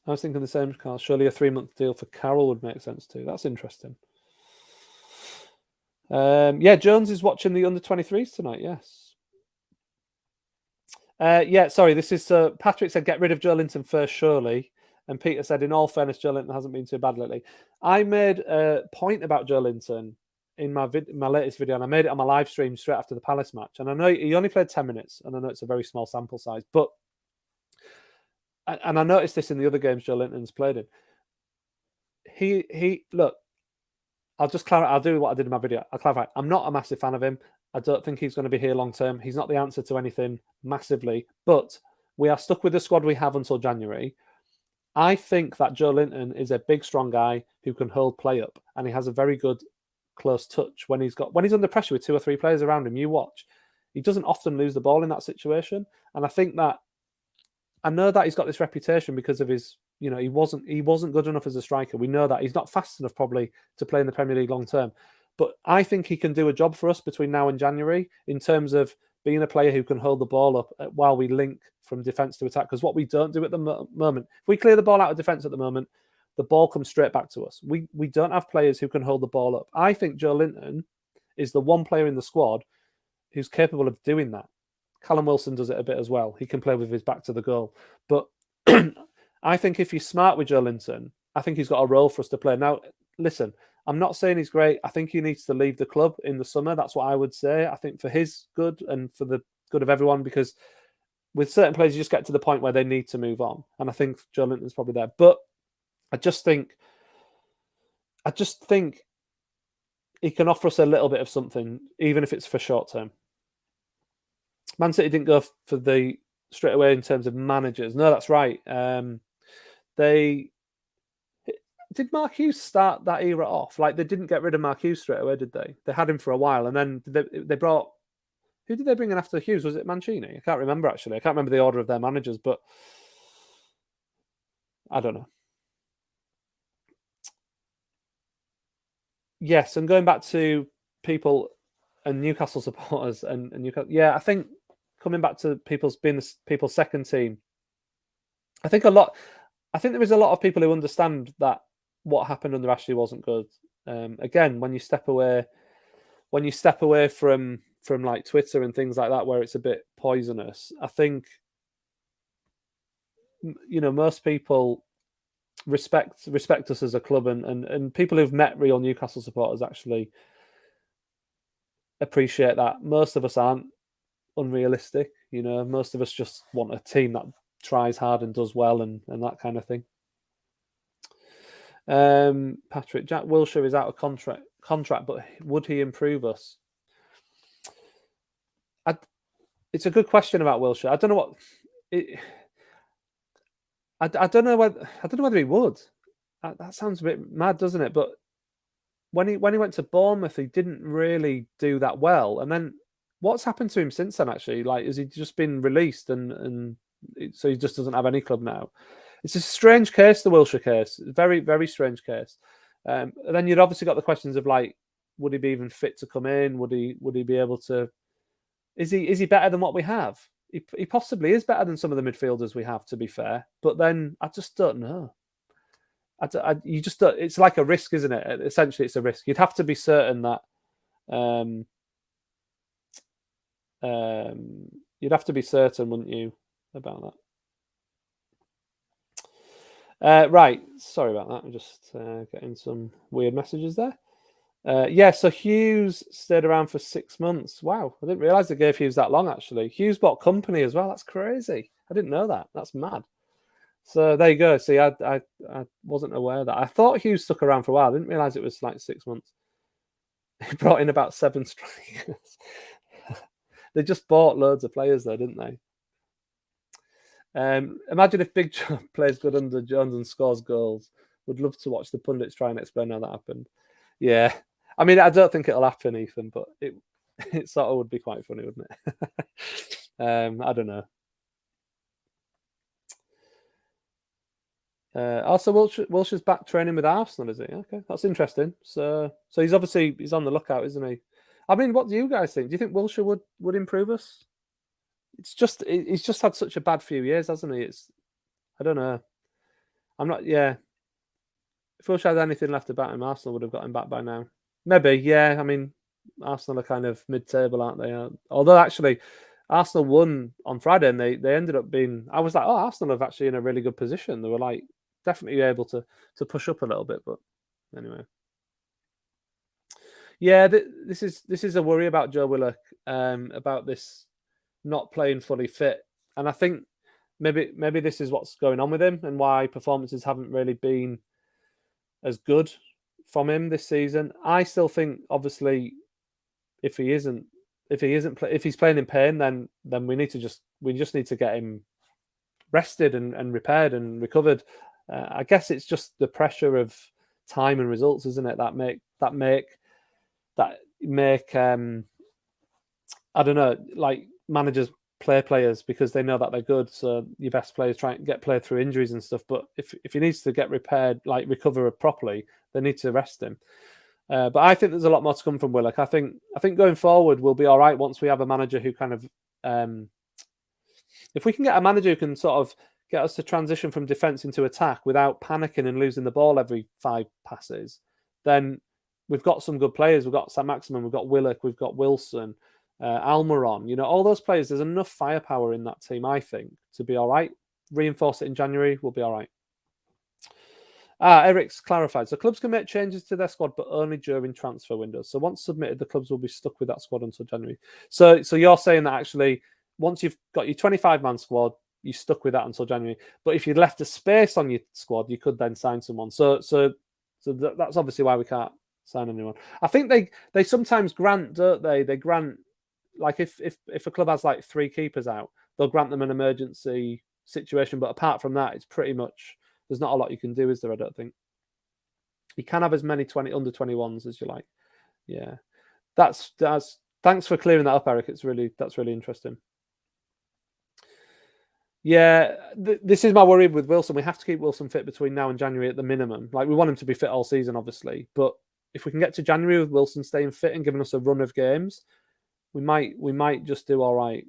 I was thinking the same, Carl. Surely a 3-month deal for Carroll would make sense too. That's interesting. Jones is watching the under-23s tonight, yes. Sorry, this is Patrick said get rid of Joe Linton first, surely. And Peter said, in all fairness, Joe Linton hasn't been too bad lately. I made a point about Joe Linton in my latest video, and I made it on my live stream straight after the Palace match. And I know he only played 10 minutes, and I know it's a very small sample size, but I noticed this in the other games Joe Linton's played in. He look, I'll just clarify. I'll do what I did in my video. I'll clarify. I'm not a massive fan of him. I don't think he's going to be here long term. He's not the answer to anything massively, but we are stuck with the squad we have until January. I think that Joe Linton is a big, strong guy who can hold play up, and he has a very good close touch when he's under pressure with 2 or 3 players around him. You watch, he doesn't often lose the ball in that situation, and I know that he's got this reputation because of his, he wasn't good enough as a striker. We know that he's not fast enough probably to play in the Premier League long term, but I think he can do a job for us between now and January in terms of being a player who can hold the ball up while we link from defence to attack. Because what we don't do at the moment, if we clear the ball out of defence at the moment, the ball comes straight back to us. We don't have players who can hold the ball up. I think Joe Linton is the one player in the squad who's capable of doing that. Callum Wilson does it a bit as well. He can play with his back to the goal. But I think if he's smart with Joe Linton, I think he's got a role for us to play. Now, listen, I'm not saying he's great. I think he needs to leave the club in the summer. That's what I would say. I think for his good and for the good of everyone, because with certain players, you just get to the point where they need to move on. And I think Joe Linton's probably there. But I just think he can offer us a little bit of something, even if it's for short term. Man City didn't go for the straight away in terms of managers. No, that's right. Did Mark Hughes start that era off? Like, they didn't get rid of Mark Hughes straight away, did they? They had him for a while, and then they brought. Who did they bring in after Hughes? Was it Mancini? I can't remember, actually. I can't remember the order of their managers, but I don't know. Yes, and going back to people and Newcastle supporters and Newcastle, yeah, I think coming back to people's second team, I think there is a lot of people who understand that what happened under Ashley wasn't good. Again, when you step away from like Twitter and things like that, where it's a bit poisonous, I think most people respect us as a club, and people who've met real Newcastle supporters actually appreciate that. Most of us aren't unrealistic, most of us just want a team that tries hard and does well and that kind of thing. Patrick, Jack Wilshere is out of contract, but would he improve us? It's a good question about Wilshere. I don't know I don't know whether he would. That sounds a bit mad, doesn't it? But when he went to Bournemouth, he didn't really do that well. And then what's happened to him since then? Actually, like, has he just been released and so he just doesn't have any club now? It's a strange case, the Wilshere case. Very, very strange case. And then you'd obviously got the questions of, like, would he be even fit to come in? Would he be able to? Is he better than what we have? He possibly is better than some of the midfielders we have, to be fair. But then I just don't know. You just don't, it's like a risk, isn't it? Essentially, it's a risk. You'd have to be certain that. You'd have to be certain, wouldn't you, about that? Right. Sorry about that. I'm just getting some weird messages there. Yeah, so Hughes stayed around for 6 months. Wow, I didn't realise they gave Hughes that long, actually. Hughes bought company as well. That's crazy. I didn't know that. That's mad. So there you go. See, I wasn't aware of that. I thought Hughes stuck around for a while. I didn't realise it was like 6 months. He brought in about 7 strikers. They just bought loads of players, though, didn't they? Imagine if Big John plays good under Jones and scores goals. Would love to watch the pundits try and explain how that happened. Yeah. I mean, I don't think it'll happen, Ethan, but it sort of would be quite funny, wouldn't it? I don't know. Also, Wilshere's back training with Arsenal, is he? Okay, that's interesting. So he's on the lookout, isn't he? I mean, what do you guys think? Do you think Wilshere would improve us? He's just had such a bad few years, hasn't he? I don't know. I'm not. Yeah. If Wilshere had anything left about him, Arsenal would have got him back by now. Maybe, yeah. I mean, Arsenal are kind of mid-table, aren't they? Although, actually, Arsenal won on Friday, and they ended up being. I was like, oh, Arsenal are actually in a really good position. They were like definitely able to push up a little bit, but anyway. Yeah, this is a worry about Joe Willock, about this not playing fully fit, and I think maybe this is what's going on with him and why performances haven't really been as good from him this season. I still think, obviously, if he's playing in pain, then we just need to get him rested and repaired and recovered. I guess it's just the pressure of time and results, isn't it? That make I don't know, like, managers play players because they know that they're good. So your best players try and get played through injuries and stuff. But if he needs to get repaired, like recover properly, they need to rest him. But I think there's a lot more to come from Willock. I think going forward we'll be all right once we have a manager who kind of, if we can get a manager who can sort of get us to transition from defence into attack without panicking and losing the ball every 5 passes, then we've got some good players. We've got Sam Maximin, we've got Willock, we've got Wilson. Almiron, all those players. There's enough firepower in that team, I think, to be all right. Reinforce it in January, we'll be all right. Eric's clarified. So clubs can make changes to their squad, but only during transfer windows. So once submitted, the clubs will be stuck with that squad until January. So you're saying that actually, once you've got your 25-man squad, you're stuck with that until January. But if you left a space on your squad, you could then sign someone. So that's obviously why we can't sign anyone. I think they sometimes grant, don't they? They grant, like if a club has like 3 keepers out, they'll grant them an emergency situation. But apart from that, it's pretty much, there's not a lot you can do, is there? I don't think. You can have as many under 21s as you like. Yeah, that's. Thanks for clearing that up, Eric. That's really interesting. Yeah, this is my worry with Wilson. We have to keep Wilson fit between now and January at the minimum. Like, we want him to be fit all season, obviously, but if we can get to January with Wilson staying fit and giving us a run of games, we might just do all right.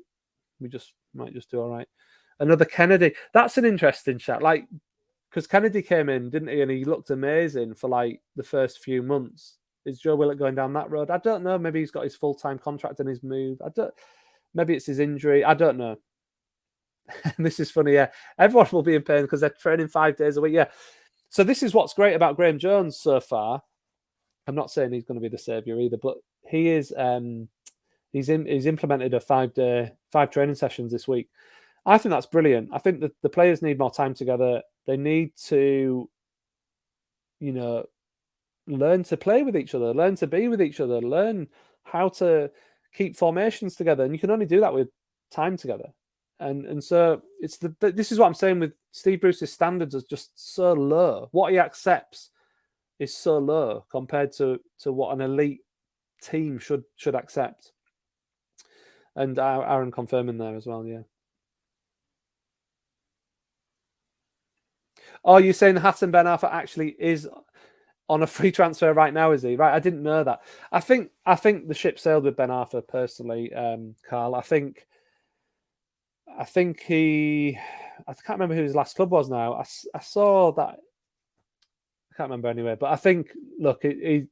We just might just do all right. Another Kennedy. That's an interesting chat. Like, because Kennedy came in, didn't he? And he looked amazing for like the first few months. Is Joe Willett going down that road? I don't know. Maybe he's got his full-time contract and his move. Maybe it's his injury. I don't know. This is funny. Yeah, everyone will be in pain because they're training 5 days a week. Yeah. So this is what's great about Graham Jones so far. I'm not saying he's going to be the saviour either, but he is. He's implemented a 5 training sessions this week. I think that's brilliant. I think that the players need more time together. They need to, learn to play with each other, learn to be with each other, learn how to keep formations together. And you can only do that with time together. And so this is what I'm saying with Steve Bruce's standards are just so low. What he accepts is so low compared to what an elite team should accept. And Aaron confirming there as well, yeah. Oh, you're saying Hassan Ben Arfa actually is on a free transfer right now, is he? Right, I didn't know that. I think the ship sailed with Ben Arfa personally, Carl. I think he. I can't remember who his last club was now. I saw that. I can't remember anyway. But I think, look, I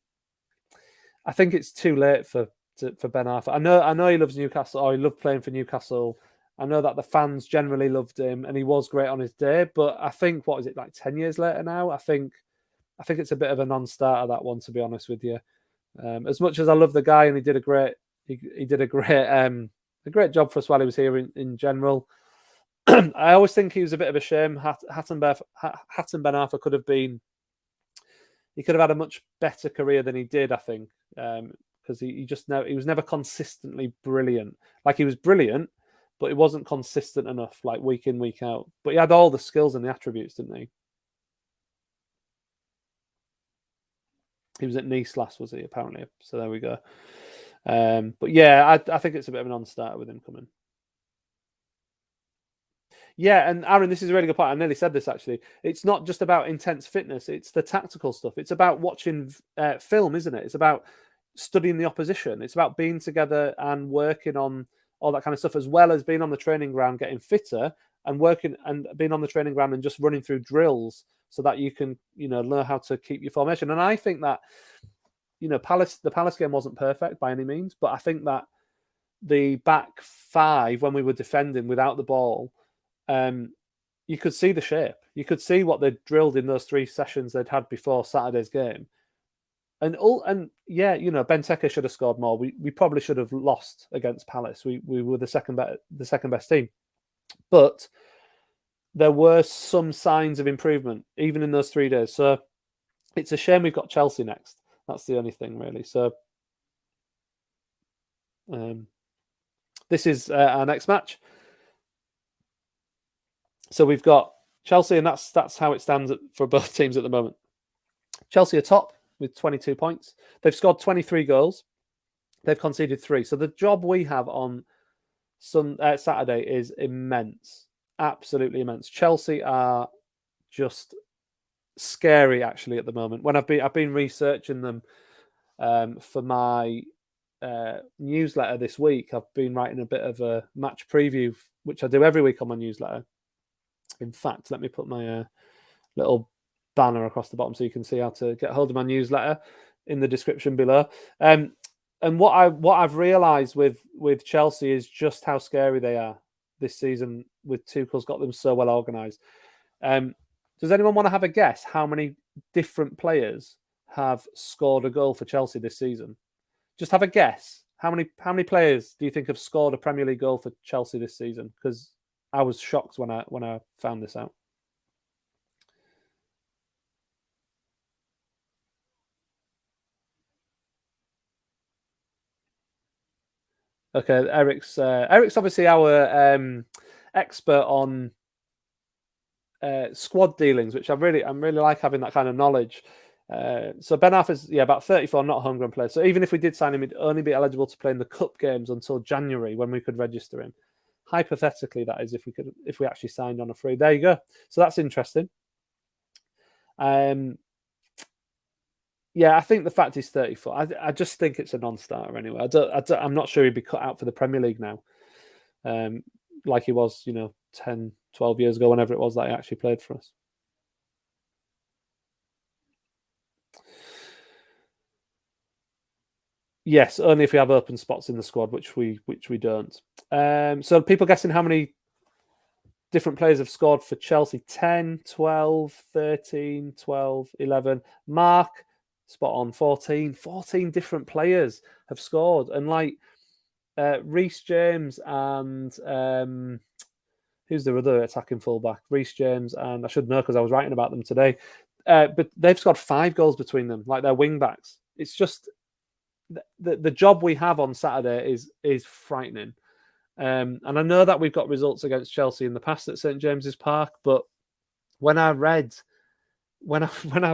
think it's too late for Ben Arfa. I know he loves Newcastle, or he loved playing for Newcastle. I know that the fans generally loved him, and he was great on his day. But I think, what is it, like 10 years later now? I think it's a bit of a non-starter, that one, to be honest with you. As much as I love the guy, and he did a great job for us while he was here in general. I always think he was a bit of a shame. Hassan Ben Arfa could have had a much better career than he did, I think, because he was never consistently brilliant. Like, he was brilliant, but it wasn't consistent enough, like week in, week out. But he had all the skills and the attributes, didn't he? He was at Nice last, was he? Apparently. So there we go. But yeah, I think it's a bit of a non-starter with him coming. Yeah, and Aaron, this is a really good point. I nearly said this, actually. It's not just about intense fitness. It's the tactical stuff. It's about watching film, isn't it? It's about studying the opposition. It's about being together and working on all that kind of stuff, as well as being on the training ground, getting fitter and working and being on the training ground and just running through drills so that you can, learn how to keep your formation. And I think that, the Palace game wasn't perfect by any means, but I think that the back 5, when we were defending without the ball, you could see the shape. You could see what they'd drilled in those 3 sessions they'd had before Saturday's game. And yeah, Benteke should have scored more. We probably should have lost against Palace. We were the second best team, but there were some signs of improvement even in those 3 days. So it's a shame we've got Chelsea next. That's the only thing, really. So this is our next match. So we've got Chelsea, and that's how it stands for both teams at the moment. Chelsea are top with 22 points. They've scored 23 goals. They've conceded 3. So the job we have on Saturday is immense, absolutely immense. Chelsea are just scary, actually, at the moment. When I've been researching them for my newsletter this week, I've been writing a bit of a match preview, which I do every week on my newsletter. In fact, let me put my little banner across the bottom so you can see how to get hold of my newsletter in the description below. And what I've realised with Chelsea is just how scary they are this season. With Tuchel's got them so well organised. Does anyone want to have a guess how many different players have scored a goal for Chelsea this season? Just have a guess. How many players do you think have scored a Premier League goal for Chelsea this season? Because I was shocked when I found this out. Okay, Eric's obviously our expert on squad dealings, which I'm really like having that kind of knowledge. So Ben Arthur's about 34, not homegrown player. So even if we did sign him, he'd only be eligible to play in the cup games until January when we could register him. Hypothetically, that is if we actually signed on a free. There you go. So that's interesting. Yeah, I think the fact he's 34, I just think it's a non-starter anyway. I'm not sure he'd be cut out for the Premier League now, like he was, 10, 12 years ago, whenever it was that he actually played for us. Yes, only if we have open spots in the squad, which we don't. So people guessing how many different players have scored for Chelsea? 10, 12, 13, 12, 11. Mark, spot on, 14. 14 different players have scored. And like Reece James and who's the other attacking fullback? Reece James, and I should know because I was writing about them today. But they've scored 5 goals between them, like their wing backs. It's just the job we have on Saturday is frightening. And I know that we've got results against Chelsea in the past at St James's Park, but when I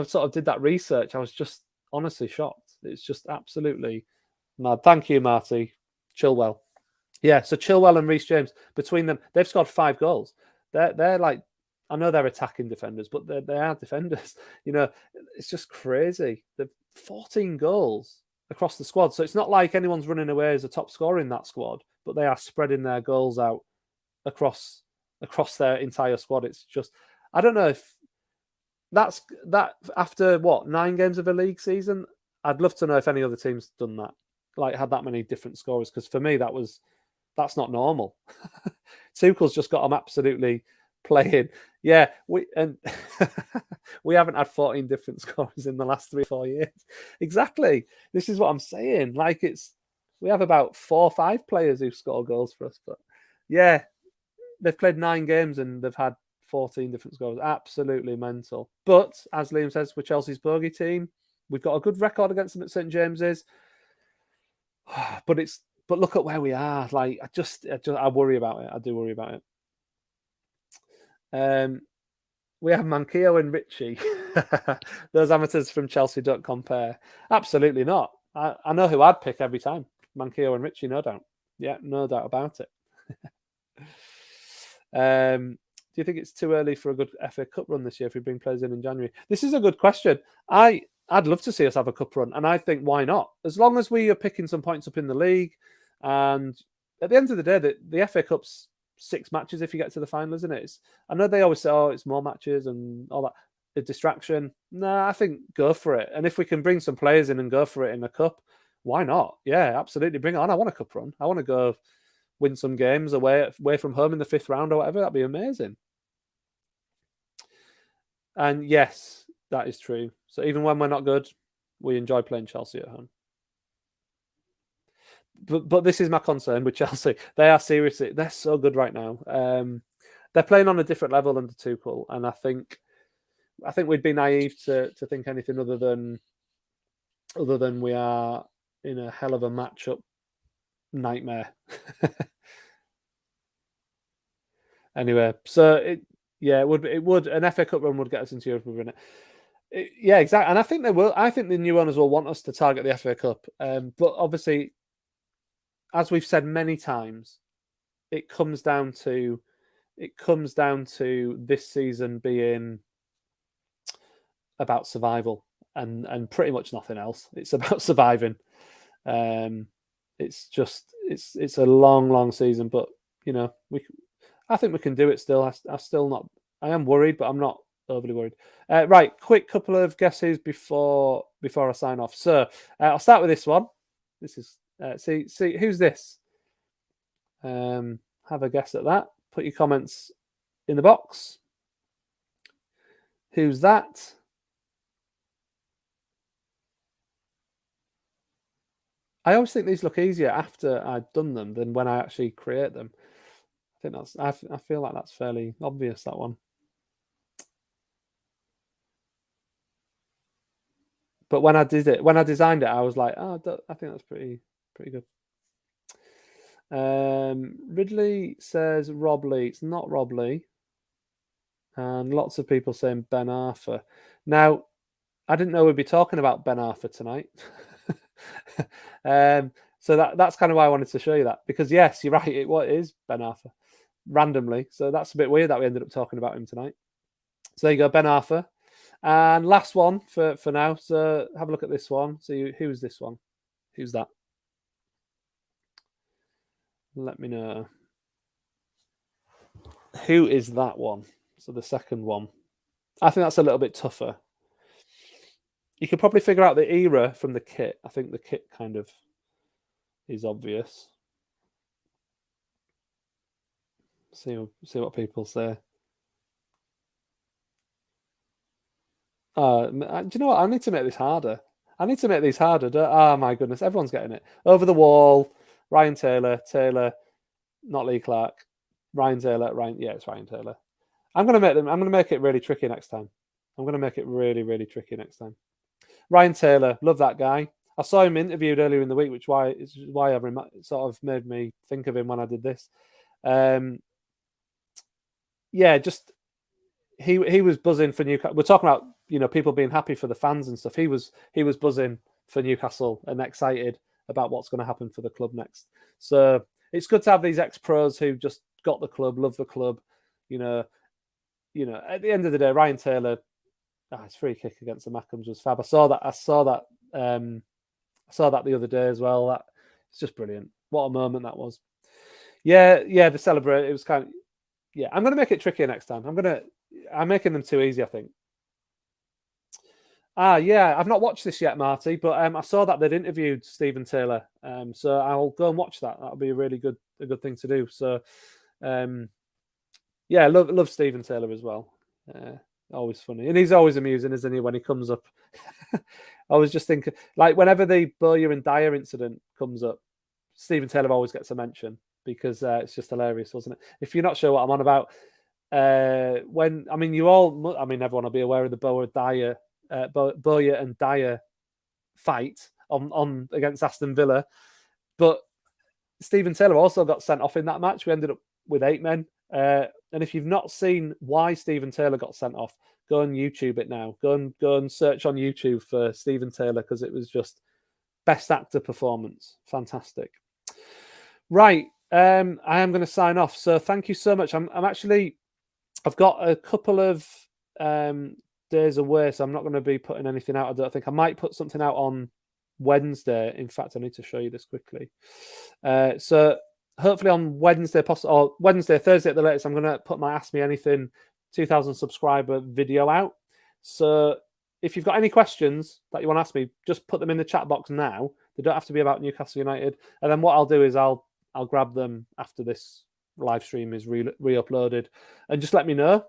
sort of did that research, I was just honestly shocked. It's just absolutely mad. Thank you, Marty. Chilwell. Yeah, so Chilwell and Reece James, between them, they've scored 5 goals. They're like, I know they're attacking defenders, but they are defenders. It's just crazy. They've 14 goals across the squad. So it's not like anyone's running away as a top scorer in that squad, but they are spreading their goals out across their entire squad. It's just, I don't know if that after 9 games of a league season. I'd love to know if any other team's done that, like had that many different scorers. Because for me, that's not normal. Tuchel's just got them absolutely playing. Yeah, we haven't had 14 different scorers in the last 3 or 4 years. Exactly. This is what I'm saying. Like we have about 4 or 5 players who score goals for us, but yeah, they've played 9 games and they've had 14 different scores. Absolutely mental. But as Liam says, we're Chelsea's bogey team. We've got a good record against them at St James's. But look at where we are. Like I worry about it. I do worry about it. We have Manquillo and Richie. Those amateurs from Chelsea don't compare. Absolutely not. I know who I'd pick every time. Manquillo and Richie, no doubt. Yeah, no doubt about it. Do you think it's too early for a good FA Cup run this year if we bring players in January? This is a good question. I'd love to see us have a cup run, and I think why not? As long as we are picking some points up in the league, and at the end of the day, the FA Cup's 6 matches if you get to the final, isn't it? I know they always say, it's more matches and all that. A distraction. No, I think go for it. And if we can bring some players in and go for it in a cup, why not? Yeah, absolutely. Bring it on. I want a cup run. I want to go win some games away from home in the 5th round or whatever. That'd be amazing. And yes, that is true. So even when we're not good, we enjoy playing Chelsea at home. But this is my concern with Chelsea. They are seriously, they're so good right now. They're playing on a different level under Tuchel, and I think we'd be naive to think anything other than we are in a hell of a matchup nightmare. Anyway, so it would an FA Cup run would get us into Europe, wouldn't it? Yeah, exactly. And I think they will. I think the new owners will want us to target the FA Cup. But obviously, as we've said many times, it comes down to this season being about survival and pretty much nothing else. It's about surviving. It's a long season, but I think we can do it still. I am worried, but I'm not overly worried. Right, quick couple of guesses before I sign off. So I'll start with this one. This is see who's this? Have a guess at that. Put your comments in the box. Who's that? I always think these look easier after I've done them than when I actually create them. I think that's. I feel like that's fairly obvious, that one. But when I did it, when I designed it, I was like, oh, I think that's pretty good. Ridley says Rob Lee. It's not Rob Lee. And lots of people saying Ben Arthur. Now, I didn't know we'd be talking about Ben Arthur tonight. So that's kind of why I wanted to show you that, because yes, you're right, it is Ben Arthur randomly. So that's a bit weird that we ended up talking about him tonight. So there you go, Ben Arthur. And last one for now. So have a look at this one. So who's this one? Who's that? Let me know. Who is that one? So the second one. I think that's a little bit tougher. You could probably figure out the era from the kit. I think the kit kind of is obvious. See what people say. Do you know what? I need to make this harder. Oh my goodness, everyone's getting it. Over the Wall, Ryan Taylor, not Lee Clark, Ryan Taylor, it's Ryan Taylor. I'm gonna make it really tricky next time. I'm gonna make it really, really tricky next time. Ryan Taylor, love that guy. I saw him interviewed earlier in the week, which is why it sort of made me think of him when I did this. Yeah, just he was buzzing for Newcastle. We're talking about, you know, people being happy for the fans and stuff. He was buzzing for Newcastle and excited about what's going to happen for the club next. So it's good to have these ex-pros who just got the club, love the club. You know, at the end of the day, Ryan Taylor, his free kick against the Mackhams was fab. I saw that the other day as well. It's just brilliant. What a moment that was. Yeah, the celebrate. It was kind of, yeah. I'm going to make it trickier next time. I'm making them too easy, I think. Yeah, I've not watched this yet, Marty, but I saw that they'd interviewed Stephen Taylor. So I'll go and watch that. That'll be a good thing to do. So, yeah, love Stephen Taylor as well. Always funny, and he's always amusing, isn't he? When he comes up, I was just thinking, like, whenever the Bowyer and Dyer incident comes up, Stephen Taylor always gets a mention because it's just hilarious, wasn't it? If you're not sure what I'm on about, everyone will be aware of the Bowyer and Dyer fight on against Aston Villa, but Stephen Taylor also got sent off in that match. We ended up with 8 men. And if you've not seen why Stephen Taylor got sent off, go and YouTube it now. Go and search on YouTube for Stephen Taylor, because it was just best actor performance. Fantastic. Right. I am going to sign off. So thank you so much. I've got a couple of days away, so I'm not going to be putting anything out. I don't think. I might put something out on Wednesday. In fact, I need to show you this quickly. So hopefully on Wednesday, or Wednesday, Thursday at the latest, I'm going to put my Ask Me Anything 2,000 subscriber video out. So if you've got any questions that you want to ask me, just put them in the chat box now. They don't have to be about Newcastle United. And then what I'll do is I'll grab them after this live stream is re-uploaded, and just let me know.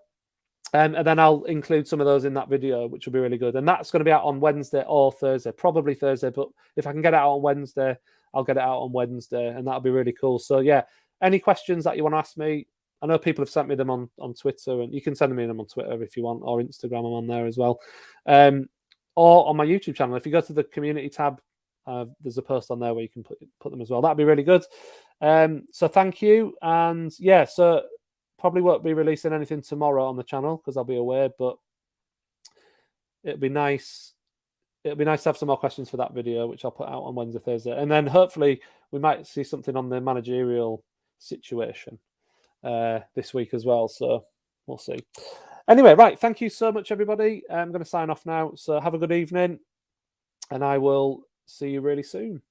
And then I'll include some of those in that video, which will be really good. And that's going to be out on Wednesday or Thursday, probably Thursday. But if I can get it out on Wednesday, I'll get it out on Wednesday, and that'll be really cool. So yeah, any questions that you want to ask me, I know people have sent me them on Twitter, and you can send me them on Twitter if you want, or Instagram. I'm on there as well, or on my YouTube channel. If you go to the community tab, there's a post on there where you can put them as well. That'd be really good. So thank you, and yeah, so probably won't be releasing anything tomorrow on the channel because I'll be away, but it'd be nice. It'll be nice to have some more questions for that video, which I'll put out on Wednesday, Thursday. And then hopefully we might see something on the managerial situation this week as well. So we'll see. Anyway, right. Thank you so much, everybody. I'm going to sign off now. So have a good evening, and I will see you really soon.